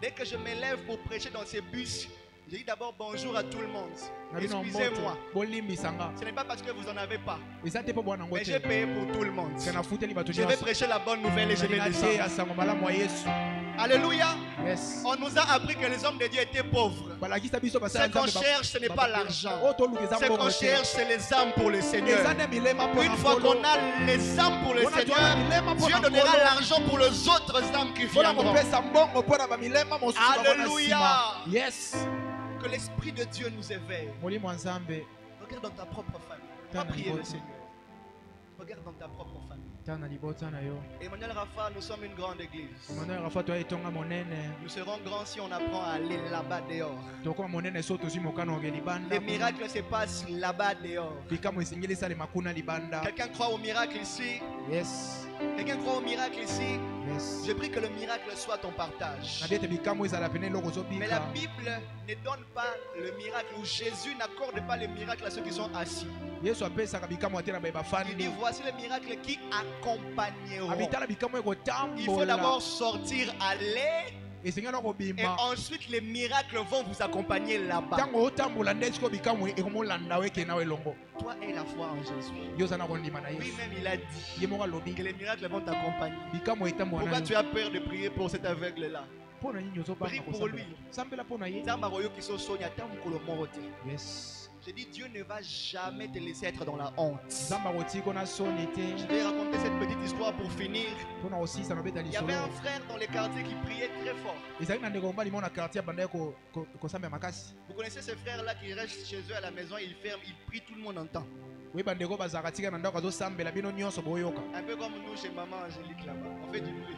dès que je m'élève pour prêcher dans ces bus, je dis d'abord bonjour à tout le monde. Excusez-moi.
bolimbisanga
Ce n'est pas parce que vous n'en avez pas,
eza te mpo bwana yango
mais j'ai
te
payé pour tout le monde.
ke nafuteli bato
Je vais
nyonso
prêcher la bonne nouvelle et je vais
nalinga te
descendre.
ya sango malamu ya yesu
Alléluia.
yes
On nous a appris que les hommes de Dieu étaient pauvres.
balakisa biso
Ce
basala
qu'on
nzambe ba-
cherche, ce n'est pas l'argent.
oyo toluka eza
Ce qu'on
mbongo te
cherche, c'est les âmes pour le Seigneur.
eza nde milema mpo
Une
na
fois
nkolo
qu'on a les âmes pour le
Mpona
Seigneur,
toala milema mpo
Dieu
na
donnera
nkolo
l'argent pour les autres âmes qui
mpona
viendront.
kopesa mbongo mpo na bamilema mosusu bakona
Alléluia.
nsima yes
Que l'Esprit de Dieu nous éveille.
molimo ya nzambe
Regarde dans ta propre famille.
Tana
Va prier le
libota.
Seigneur. Regarde dans ta propre famille.
tana libota na yo
Emmanuel Rafa, nous sommes une grande église.
emmanuel rafa toya etonga monene
Nous serons grands si on apprend à aller là-bas dehors.
tokoma monene so tozwi mokano oke libanda
Les miracles se passent là-bas dehors.
likambo esengeli esalema kuna libanda
Quelqu'un croit au miracle ici?
yes
Quelqu'un croit au miracle ici?
yes
Je prie que le miracle soit ton partage.
nabi ete bikambo ezala pene eloko
Mais la
ozobika
Bible ne donne pas le miracle, ou Jésus n'accorde pas le miracle à ceux qui sont assis.
yesu apesaka bikambo ate na baye
Il dit
bafandi
voici le miracle qui accompagneront.
abitala bikambo
Il faut
ekotambola
d'abord sortir, aller,
esengeli na
et
kobima
ensuite les miracles vont vous accompagner là-bas.
ntango otambola nde sikoyo bikambo ekomolanda eke nawe elongo
Toi et la foi en Jésus.
yo oza na kondima na yesu
Lui-même, il a dit
ye moko alobi
que les miracles vont t'accompagner.
bikambo etambola
Pourquoi
na
tu
yo
as peur de prier pour cet aveugle-là?
mpo na nini
Prie
ozobanga
pour
kosambela
lui.
sambela mpo na ye
Nzambe akoyoki so soni ata mokolo moko te.
yes
Je dis, Dieu ne va jamais te laisser être dans la honte.
nzambe akotika na soni
Je
te
vais raconter cette petite histoire pour finir.
mpo na kosisa na obeta
Il y avait
lisolo
un frère dans les quartiers qui priait très fort.
ezalaki na ndeko mobali mo na quartier abandaki kosambela makasi
Vous connaissez ce frère-là qui reste chez eux à la maison, il ferme, il prie, tout le monde entend.
oye bandeko bazalaka tika na ndako azosambela bino nyonso boyoka
Un peu comme nous chez Maman Angélique là-bas. On fait du bruit.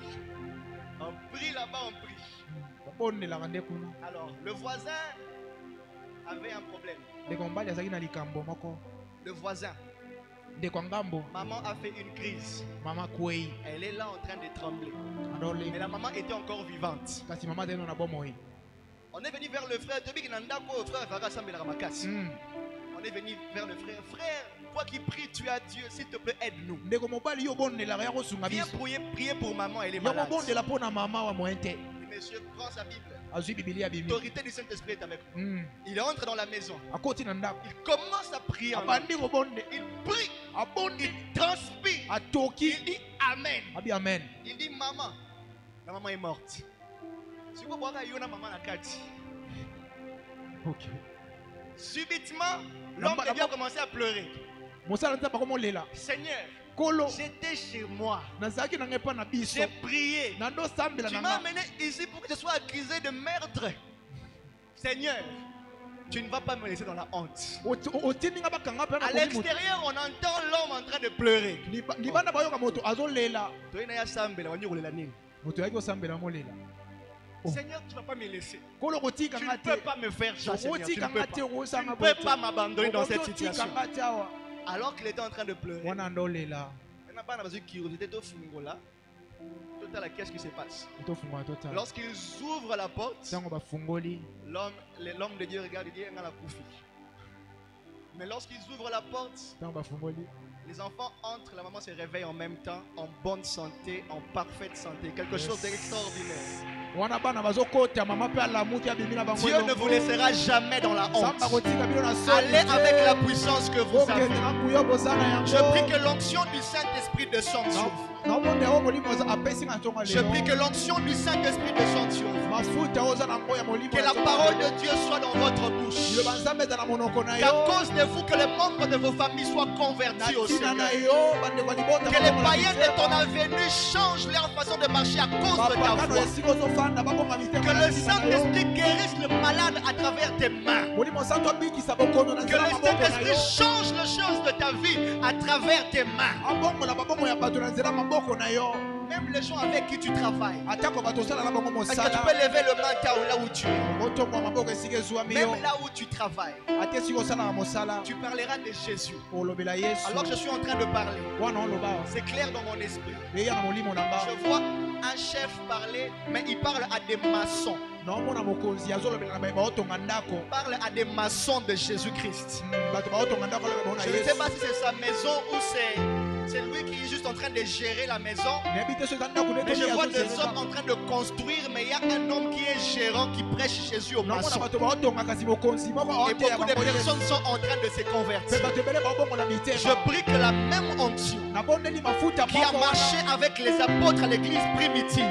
On prie là-bas, on prie.
babondelaka nde kuna
Alors, le voisin avait un problème.
ndeko mobali azalaki na likambo moko
Le voisin,
ndeko ya ngambo
maman a fait une crise.
mama kwei
Elle est là en train de trembler. Mais
adole
la maman était encore vivante.
kasi mama azali no na bomoi
On est venu vers le frère. Tobi Kinandako, frère Farasambela Ramakasi. On est venu vers le frère. Frère, toi qui pries, tu as Dieu. S'il te plaît, aide-nous.
ndeko mobali yo obondelaka ya kosunga
Viens
biso
prier pour maman, elle est
ya
malade.
kobondela mpo na mama wa moyen te
Le monsieur prend sa Bible.
azwi bibilia abimi
L'autorité du Saint-Esprit est avec lui. Il entre dans la maison.
akoti na ndako
Il commence à prier en langue.
abandi kobonde
Il prie.
abondi
Il transpire.
atoki
Il dit Amen.
abi amen
Il dit maman. La maman est morte. Si vous voyez Yona maman la kati.
ok
Subitement, l'homme de Dieu a commencé à pleurer. Seigneur,
Kolo,
j'étais chez moi.
nazaki na ngepa na biso.
J'ai prié.
Nando sambela
Tu
na
m'as
nga.
amené ici pour que je sois accusé de meurtre. Seigneur, tu ne vas pas me laisser dans la honte.
Otindi nga bakanga pe na
À
komi moto.
l'extérieur, on entend l'homme en train de pleurer.
Libanda bayoka moto azolela. Moto yaki osambela molela.
Seigneur, tu ne vas pas me laisser.
Kolo
Tu
kotika
ne
nga
peux
te.
pas me faire ça, Seigneur. Tu
Otika
ne peux
nga
pas.
te
Tu ne
osanga
peux pas m'abandonner dans cette situation.
Otika nga te awa.
Alors qu'il était en train de pleurer.
Wana ndolela.
Total, qu'est-ce qui se passe?
Tofunga total.
Lorsqu'ils ouvrent la porte,
Sango bafungoli.
l'homme de Dieu regarde et dit la koufi. Mais lorsqu'ils ouvrent la porte,
Sango bafungoli.
les enfants entrent, la maman se réveille en même temps, en bonne santé, en parfaite santé. Quelque chose d'extraordinaire.
Wana bana bazokota mama pe alamuki abimi na bango.
Dieu ne vous laissera jamais dans la honte.
Samba kotika bino na soni.
Allez avec la puissance que vous avez.
Okende na kuyo bozana yango.
Je prie que l'onction du Saint-Esprit descende sur vous.
Naomba yao molimo apesi nga ntonga lelo.
Je prie que l'onction du Saint-Esprit descende sur vous.
Mafuta oza na ngoya molimo.
Que la parole de Dieu soit dans votre bouche.
Le banzambe za na monoko na yo.
Qu'à cause de vous, que les membres de vos familles soient convertis au Seigneur. Que les païens de ton avenue changent leur façon de marcher à cause de ta voix. Que le Saint-Esprit guérisse le malade à travers tes mains. Que le Saint-Esprit change les choses de ta vie à travers tes mains. Même les gens avec qui tu travailles. Est-ce que tu peux lever le matin là où tu es? Même là où tu travailles. Tu parleras de Jésus. Alors que je suis en train de parler. C'est clair dans mon esprit. Je vois un chef parler, mais il parle à des maçons. Il parle à des maçons de Jésus-Christ. Je ne sais pas si c'est sa maison ou c'est lui qui est juste en train de gérer la maison. Mais je vois des hommes en train de construire, mais il y a un homme qui est gérant, qui prêche Jésus aux maçons. Et beaucoup de personnes sont en train de se convertir. Je prie que la même onction qui a marché avec les apôtres à l'église primitive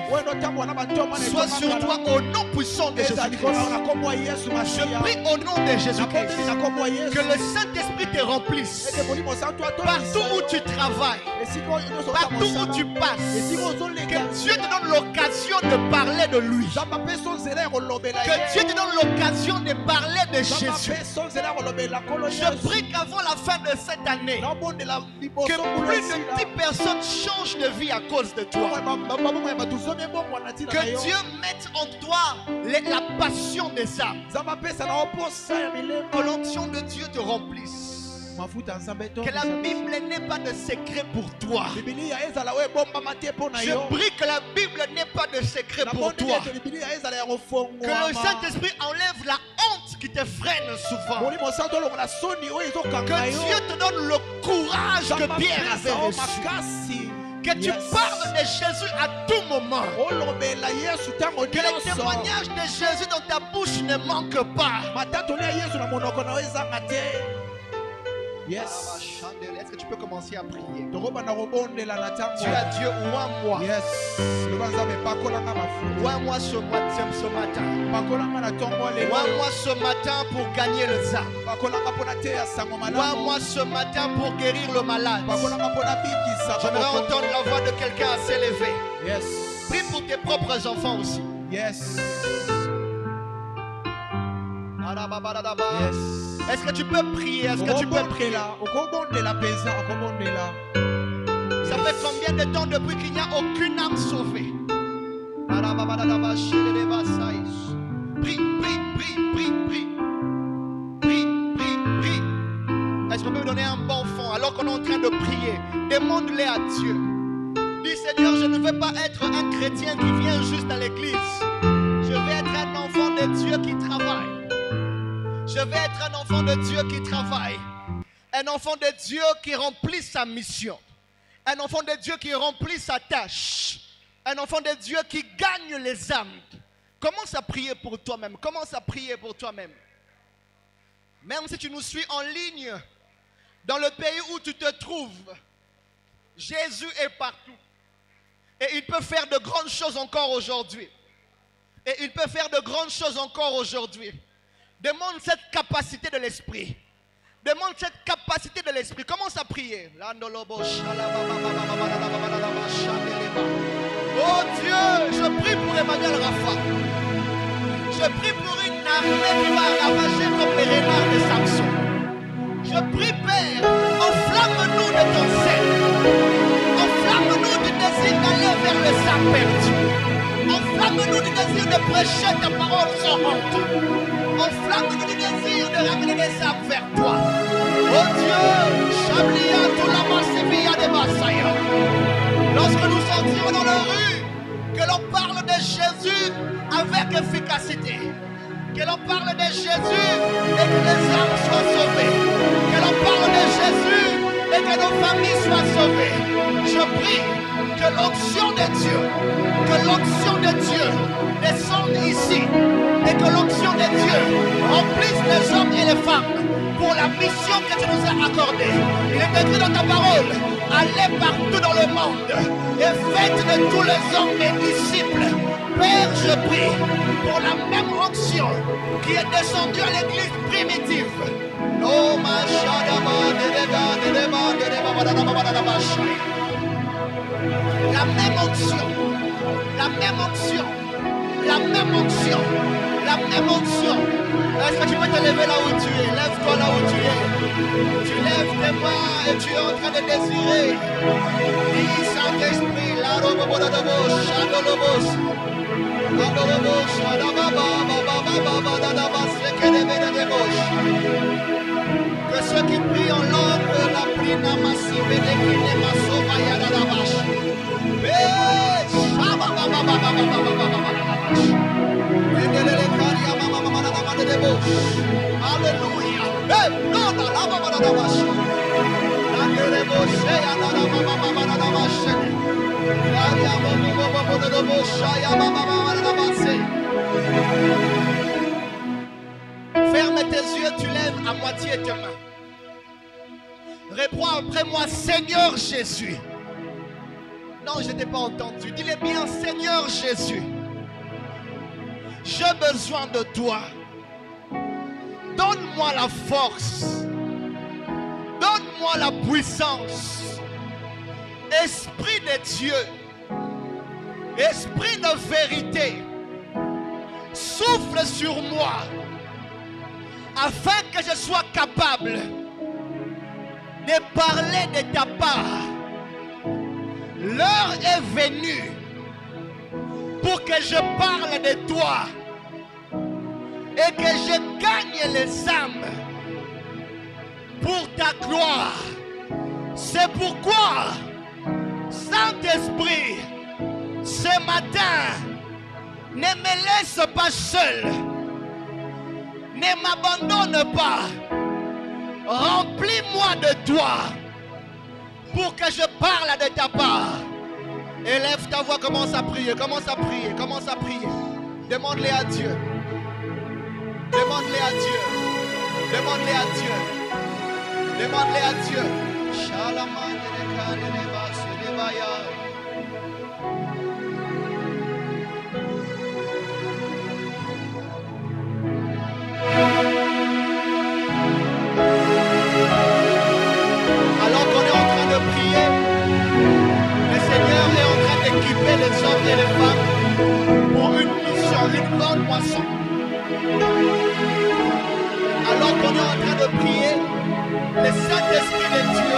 soit sur toi au nom puissant de Jésus-Christ. Je prie au nom de Jésus-Christ que le Saint-Esprit te remplisse partout où tu travailles, partout où tu passes. Que Dieu te donne l'occasion de parler de lui. Que Dieu te donne l'occasion de parler de Jésus. Je prie qu'avant la fin de cette année, que plus de 10 personnes changent de vie à cause de toi. Que Dieu mette en toi la passion des âmes. Que l'onction de Dieu te remplisse. Que la Bible n'ait pas de secret pour toi. Je prie que la Bible n'ait pas de secret pour toi. Que le Saint-Esprit enlève la honte qui te freine souvent. Que Dieu te donne le courage que Pierre avait reçu. Que tu parles de Jésus à tout moment. Que le témoignage de Jésus dans ta bouche ne manque pas.
Yes.
Est-ce que tu peux commencer à prier?
Tu
as Dieu, oins-moi.
Yes.
Oins-moi ce matin. Oins-moi ce matin pour gagner les âmes. Oins-moi ce matin pour guérir le malade. J'aimerais entendre la voix de quelqu'un à s'élever.
Yes.
Prie pour tes propres enfants aussi.
Yes.
Yes. Est-ce que tu peux prier? Est-ce que tu peux prier? Ça fait combien de temps depuis qu'il n'y a aucune âme sauvée? Prie, prie, prie, prie, prie. Prie, prie, prie. Est-ce qu'on peut me donner un bon fond alors qu'on est en train de prier? Demande-les à Dieu. Dis Seigneur, je ne veux pas être un chrétien qui vient juste à l'église. Je veux être un enfant de Dieu qui travaille. Je vais être un enfant de Dieu qui travaille. Un enfant de Dieu qui remplit sa mission. Un enfant de Dieu qui remplit sa tâche. Un enfant de Dieu qui gagne les âmes. Commence à prier pour toi-même. Commence à prier pour toi-même. Même si tu nous suis en ligne, dans le pays où tu te trouves, Jésus est partout. Et il peut faire de grandes choses encore aujourd'hui. Et il peut faire de grandes choses encore aujourd'hui. Demande cette capacité de l'esprit. Demande cette capacité de l'esprit. Commence à prier. Oh Dieu, je prie pour Emmanuel Rafa. Je prie pour une armée qui va ravager comme les renards de Samson. Je prie, Père, enflamme-nous de ton sel. Enflamme-nous du désir d'aller vers le sang perdu. Enflamme-nous du désir de prêcher ta parole sans honte. Enflamme-nous du désir de ramener les âmes vers toi. Oh Dieu, Chablia, Toulama, Sévilla, de Massaya. Lorsque nous sortirons dans la rue, que l'on parle de Jésus avec efficacité. Que l'on parle de Jésus et que les âmes soient sauvées. Que l'on parle de Jésus et que nos familles soient sauvées. Je prie que l'onction de Dieu descende ici et que l'onction de Dieu remplisse les hommes et les femmes pour la mission que tu nous as accordée. Il est écrit dans ta parole, allez partout dans le monde et faites de tous les hommes mes disciples. Père, je prie pour la même onction qui est descendue à l'église primitive. La même onction, la même onction, la même onction, la même onction. Est-ce que tu peux te lever là où tu es? Lève-toi là où tu es. Tu lèves tes mains et tu es en train de désirer. Dis Saint-Esprit, la que ceux qui prient en langue, la prina massive de kine masova yada da bash. Alléluia. Hey, non, non, la baba da bash. La kere boshe yana da mama mama da bash. Ya mama mama da bash, ya mama mama da bash. Ferme tes yeux, tu lèves à moitié tes mains. Réponds après moi, Seigneur Jésus. Non, je ne t'ai pas entendu. Dis-le bien, Seigneur Jésus. J'ai besoin de toi. Donne-moi la force. Donne-moi la puissance. Esprit de Dieu. Esprit de vérité. Souffle sur moi. Afin que je sois capable de parler de ta part. L'heure est venue pour que je parle de toi et que je gagne les âmes pour ta gloire. C'est pourquoi, Saint-Esprit, ce matin, ne me laisse pas seul. Ne m'abandonne pas. Remplis-moi de toi pour que je parle de ta part. Élève ta voix, commence à prier, commence à prier, commence à prier. Demande-les à Dieu. Demande-les à Dieu. Demande-les à Dieu. Demande-les à Dieu. Alors qu'on est en train de prier, le Seigneur est en train d'équiper les hommes et les femmes pour une mission, une grande moisson. Alors qu'on est en train de prier, le Saint-Esprit de Dieu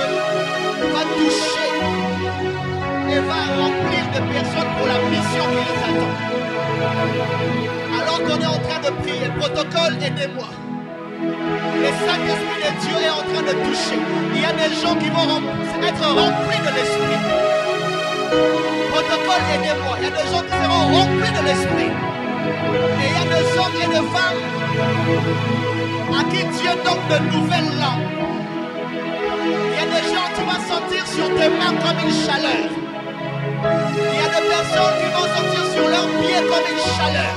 va toucher et va remplir de personnes pour la mission qui les attend. Alors qu'on est en train de prier, protocole, aidez-moi. Le Saint-Esprit de Dieu est en train de toucher. Il y a des gens qui vont être remplis de l'Esprit. Protocole, aidez-moi. Il y a des gens qui seront remplis de l'Esprit. Et il y a des hommes et des femmes à qui Dieu donne de nouvelles langues. Il y a des gens, tu vas sentir sur tes mains comme une chaleur. Il y a des personnes qui vont sentir sur leurs pieds comme une chaleur.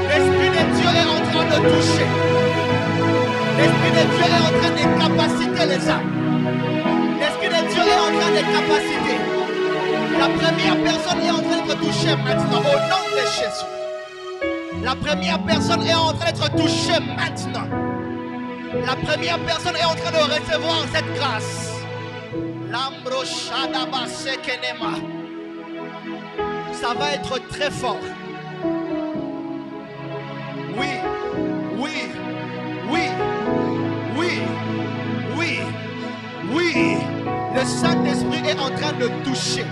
L'Esprit de Dieu est en train de toucher. L'Esprit de Dieu est en train de capaciter les âmes. L'Esprit de Dieu est en train de capaciter. La première personne est en train d'être touchée maintenant au nom de Jésus. La première personne est en train d'être touchée maintenant.
La première personne est en train de recevoir cette grâce. Lambro Shadaba Sekenema. Ça va être très fort. Oui, oui, oui, oui, oui, oui. Le Saint-Esprit est en train de toucher.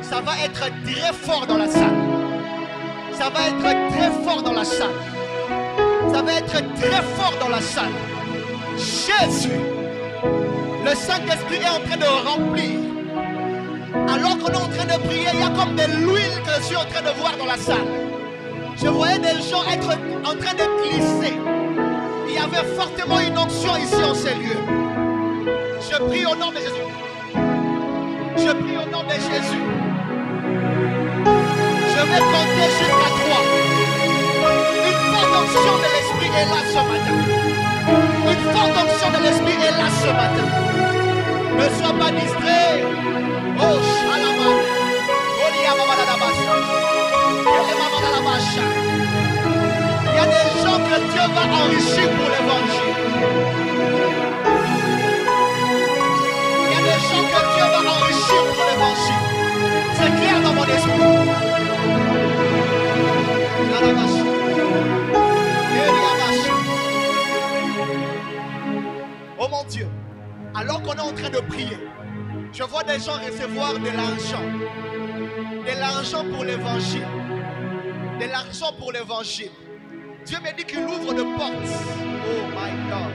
Ça va être très fort dans la salle. Ça va être très fort dans la salle. Ça va être très fort dans la salle. Jésus, le Saint-Esprit est en train de remplir. Alors qu'on est en train de prier, il y a comme de l'huile que je suis en train de voir dans la salle. Je voyais des gens être en train de glisser. Il y avait fortement une onction ici en ces lieux. Je prie au nom de Jésus. Je prie au nom de Jésus. Je vais compter jusqu'à 3. Une forte onction de l'Esprit est là ce matin. Une forte onction de l'Esprit est là ce matin. Ne sois pas distrait. Oh, Shalama. Il y a des gens que Dieu va enrichir pour l'évangile. Il y a des gens que Dieu va enrichir pour l'évangile. C'est clair dans mon esprit. Oh mon Dieu, alors qu'on est en train de prier, je vois des gens recevoir de l'argent. De l'argent pour l'évangile. De l'argent pour l'évangile. Dieu me dit qu'il ouvre de portes. Oh my God.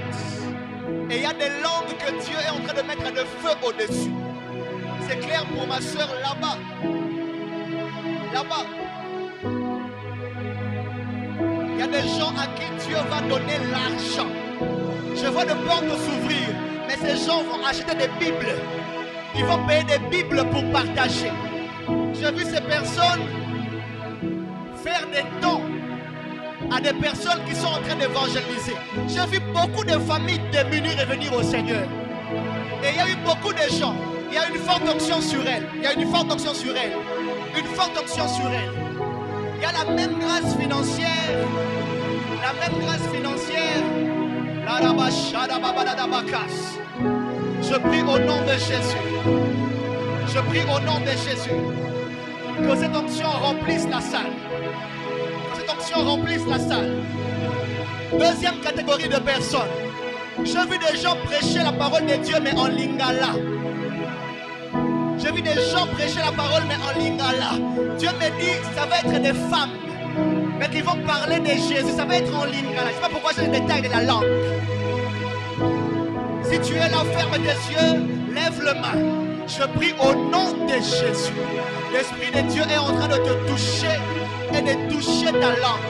Et il y a des langues que Dieu est en train de mettre de feu au-dessus. C'est clair pour ma soeur là-bas. Là-bas. Il y a des gens à qui Dieu va donner l'argent. Je vois des portes s'ouvrir. Mais ces gens vont acheter des Bibles. Ils vont payer des Bibles pour partager. J'ai vu ces personnes faire des dons à des personnes qui sont en train d'évangéliser. J'ai vu beaucoup de familles démunies revenir au Seigneur. Et il y a eu beaucoup de gens. Il y a une forte onction sur elles. Il y a une forte onction sur elles. Une forte onction sur elles. Il y a la même grâce financière. La même grâce financière. Je prie au nom de Jésus. Je prie au nom de Jésus. Que cette onction remplisse la salle. Que cette onction remplisse la salle. Deuxième catégorie de personnes. J'ai vu des gens prêcher la parole de Dieu mais en lingala. J'ai vu des gens prêcher la parole mais en lingala. Dieu me dit ça va être des femmes. Mais qui vont parler de Jésus. Ça va être en lingala. Je ne sais pas pourquoi j'ai le détail de la langue. Si tu es là, ferme tes yeux. Lève le main. Je prie au nom de Jésus. L'Esprit de Dieu est en train de te toucher et de toucher ta langue.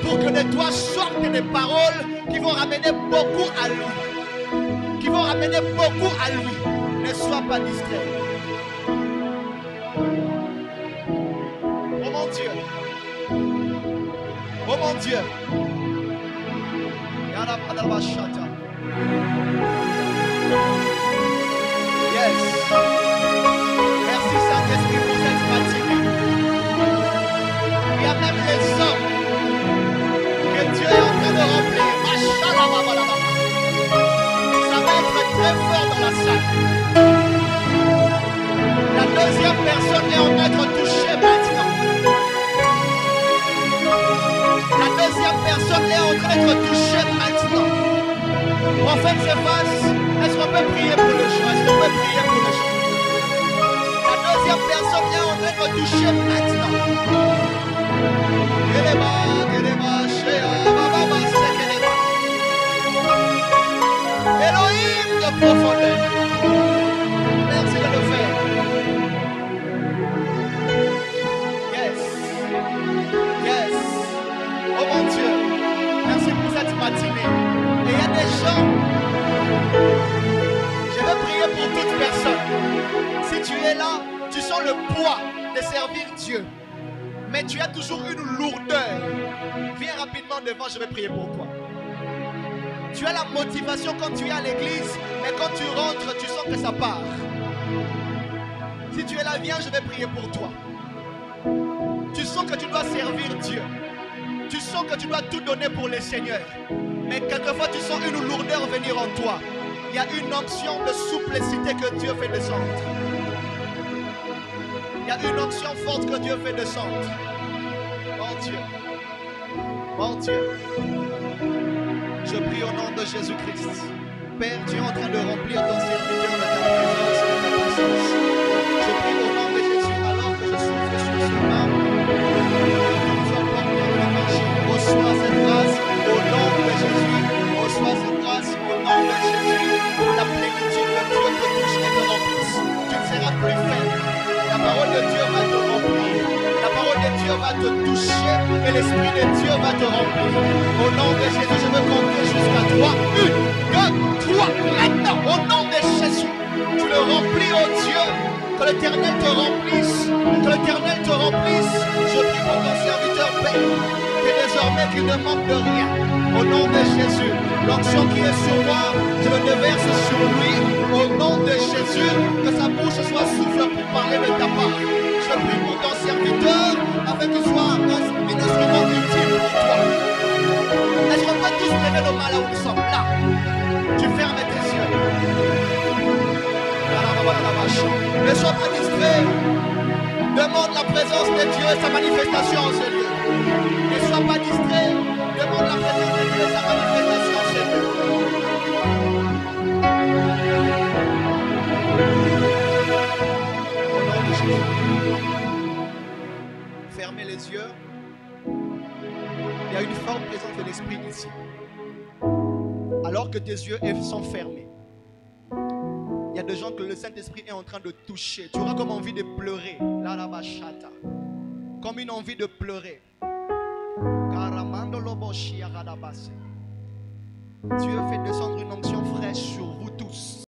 Pour que de toi sortent des paroles qui vont ramener beaucoup à lui. Qui vont ramener beaucoup à lui. Ne sois pas distrait. Oh mon Dieu. Oh mon Dieu. Yes. Merci Saint-Esprit pour cette pratique. Il y a même les hommes que Dieu est en train de remplir. Ça va être très fort dans la salle. La deuxième personne est en train d'être touchée maintenant. La deuxième personne est en train d'être touchée maintenant. Prophète Séphas, est-ce qu'on peut prier pour le chant? Est-ce qu'on peut prier pour le chant? La deuxième personne est en train de toucher maintenant. Elohim de profondeur. Merci de le faire. Yes. Yes. Oh mon Dieu. Merci pour cette matinée. Et il y a des gens. Je veux prier pour toute personne. Si tu es là, tu sens le poids de servir Dieu. Mais tu as toujours une lourdeur. Viens rapidement devant, je vais prier pour toi. Tu as la motivation quand tu es à l'église, mais quand tu rentres, tu sens que ça part. Si tu es là, viens, je vais prier pour toi. Tu sens que tu dois servir Dieu. Tu sens que tu dois tout donner pour le Seigneur. Mais quelquefois tu sens une lourdeur venir en toi. Il y a une onction de souplicité que Dieu fait descendre. Il y a une onction forte que Dieu fait descendre. Mon Dieu. Mon Dieu. Je prie au nom de Jésus-Christ. Père, tu es en train de remplir ton serviteur de ta présence et de ta puissance. Je prie au nom de Jésus alors que je souffle sur ce âme. Que nous sois porteurs de l'évangile. Reçois cette grâce au nom de Jésus. Reçois cette grâce au nom de Jésus. La plénitude de Dieu te touche et te remplisse. Tu ne seras plus faible. La parole de Dieu va te remplir. La parole de Dieu va te toucher et l'Esprit de Dieu va te remplir. Au nom de Jésus, je veux compter jusqu'à 3. 1, 2, 3. Maintenant, au nom de Jésus, tu le remplis, oh Dieu. Que l'Éternel te remplisse. Que l'Éternel te remplisse. Je prie pour ton serviteur Père. Que désormais qu'il ne manque de rien. Au nom de Jésus, l'onction qui est sur moi, je le déverse sur lui. Au nom de Jésus, que sa bouche soit souffle pour parler de ta part. Je prie pour ton serviteur, afin qu'il soit un instrument utile pour toi. Est-ce qu'on peut tous lever nos mains là où nous sommes? Là. Tu fermes tes yeux. Ne sois pas distrait. Demande la présence de Dieu et sa manifestation en ce lieu. Ne sois pas distrait. Demande la présence de Dieu et sa manifestation en ce lieu. Au nom de Jésus. Fermez les yeux. Il y a une forte présence de l'Esprit ici. Alors que tes yeux sont fermés, il y a des gens que le Saint-Esprit est en train de toucher. Tu auras comme envie de pleurer. Comme une envie de pleurer. Dieu fait descendre une onction fraîche sur vous tous.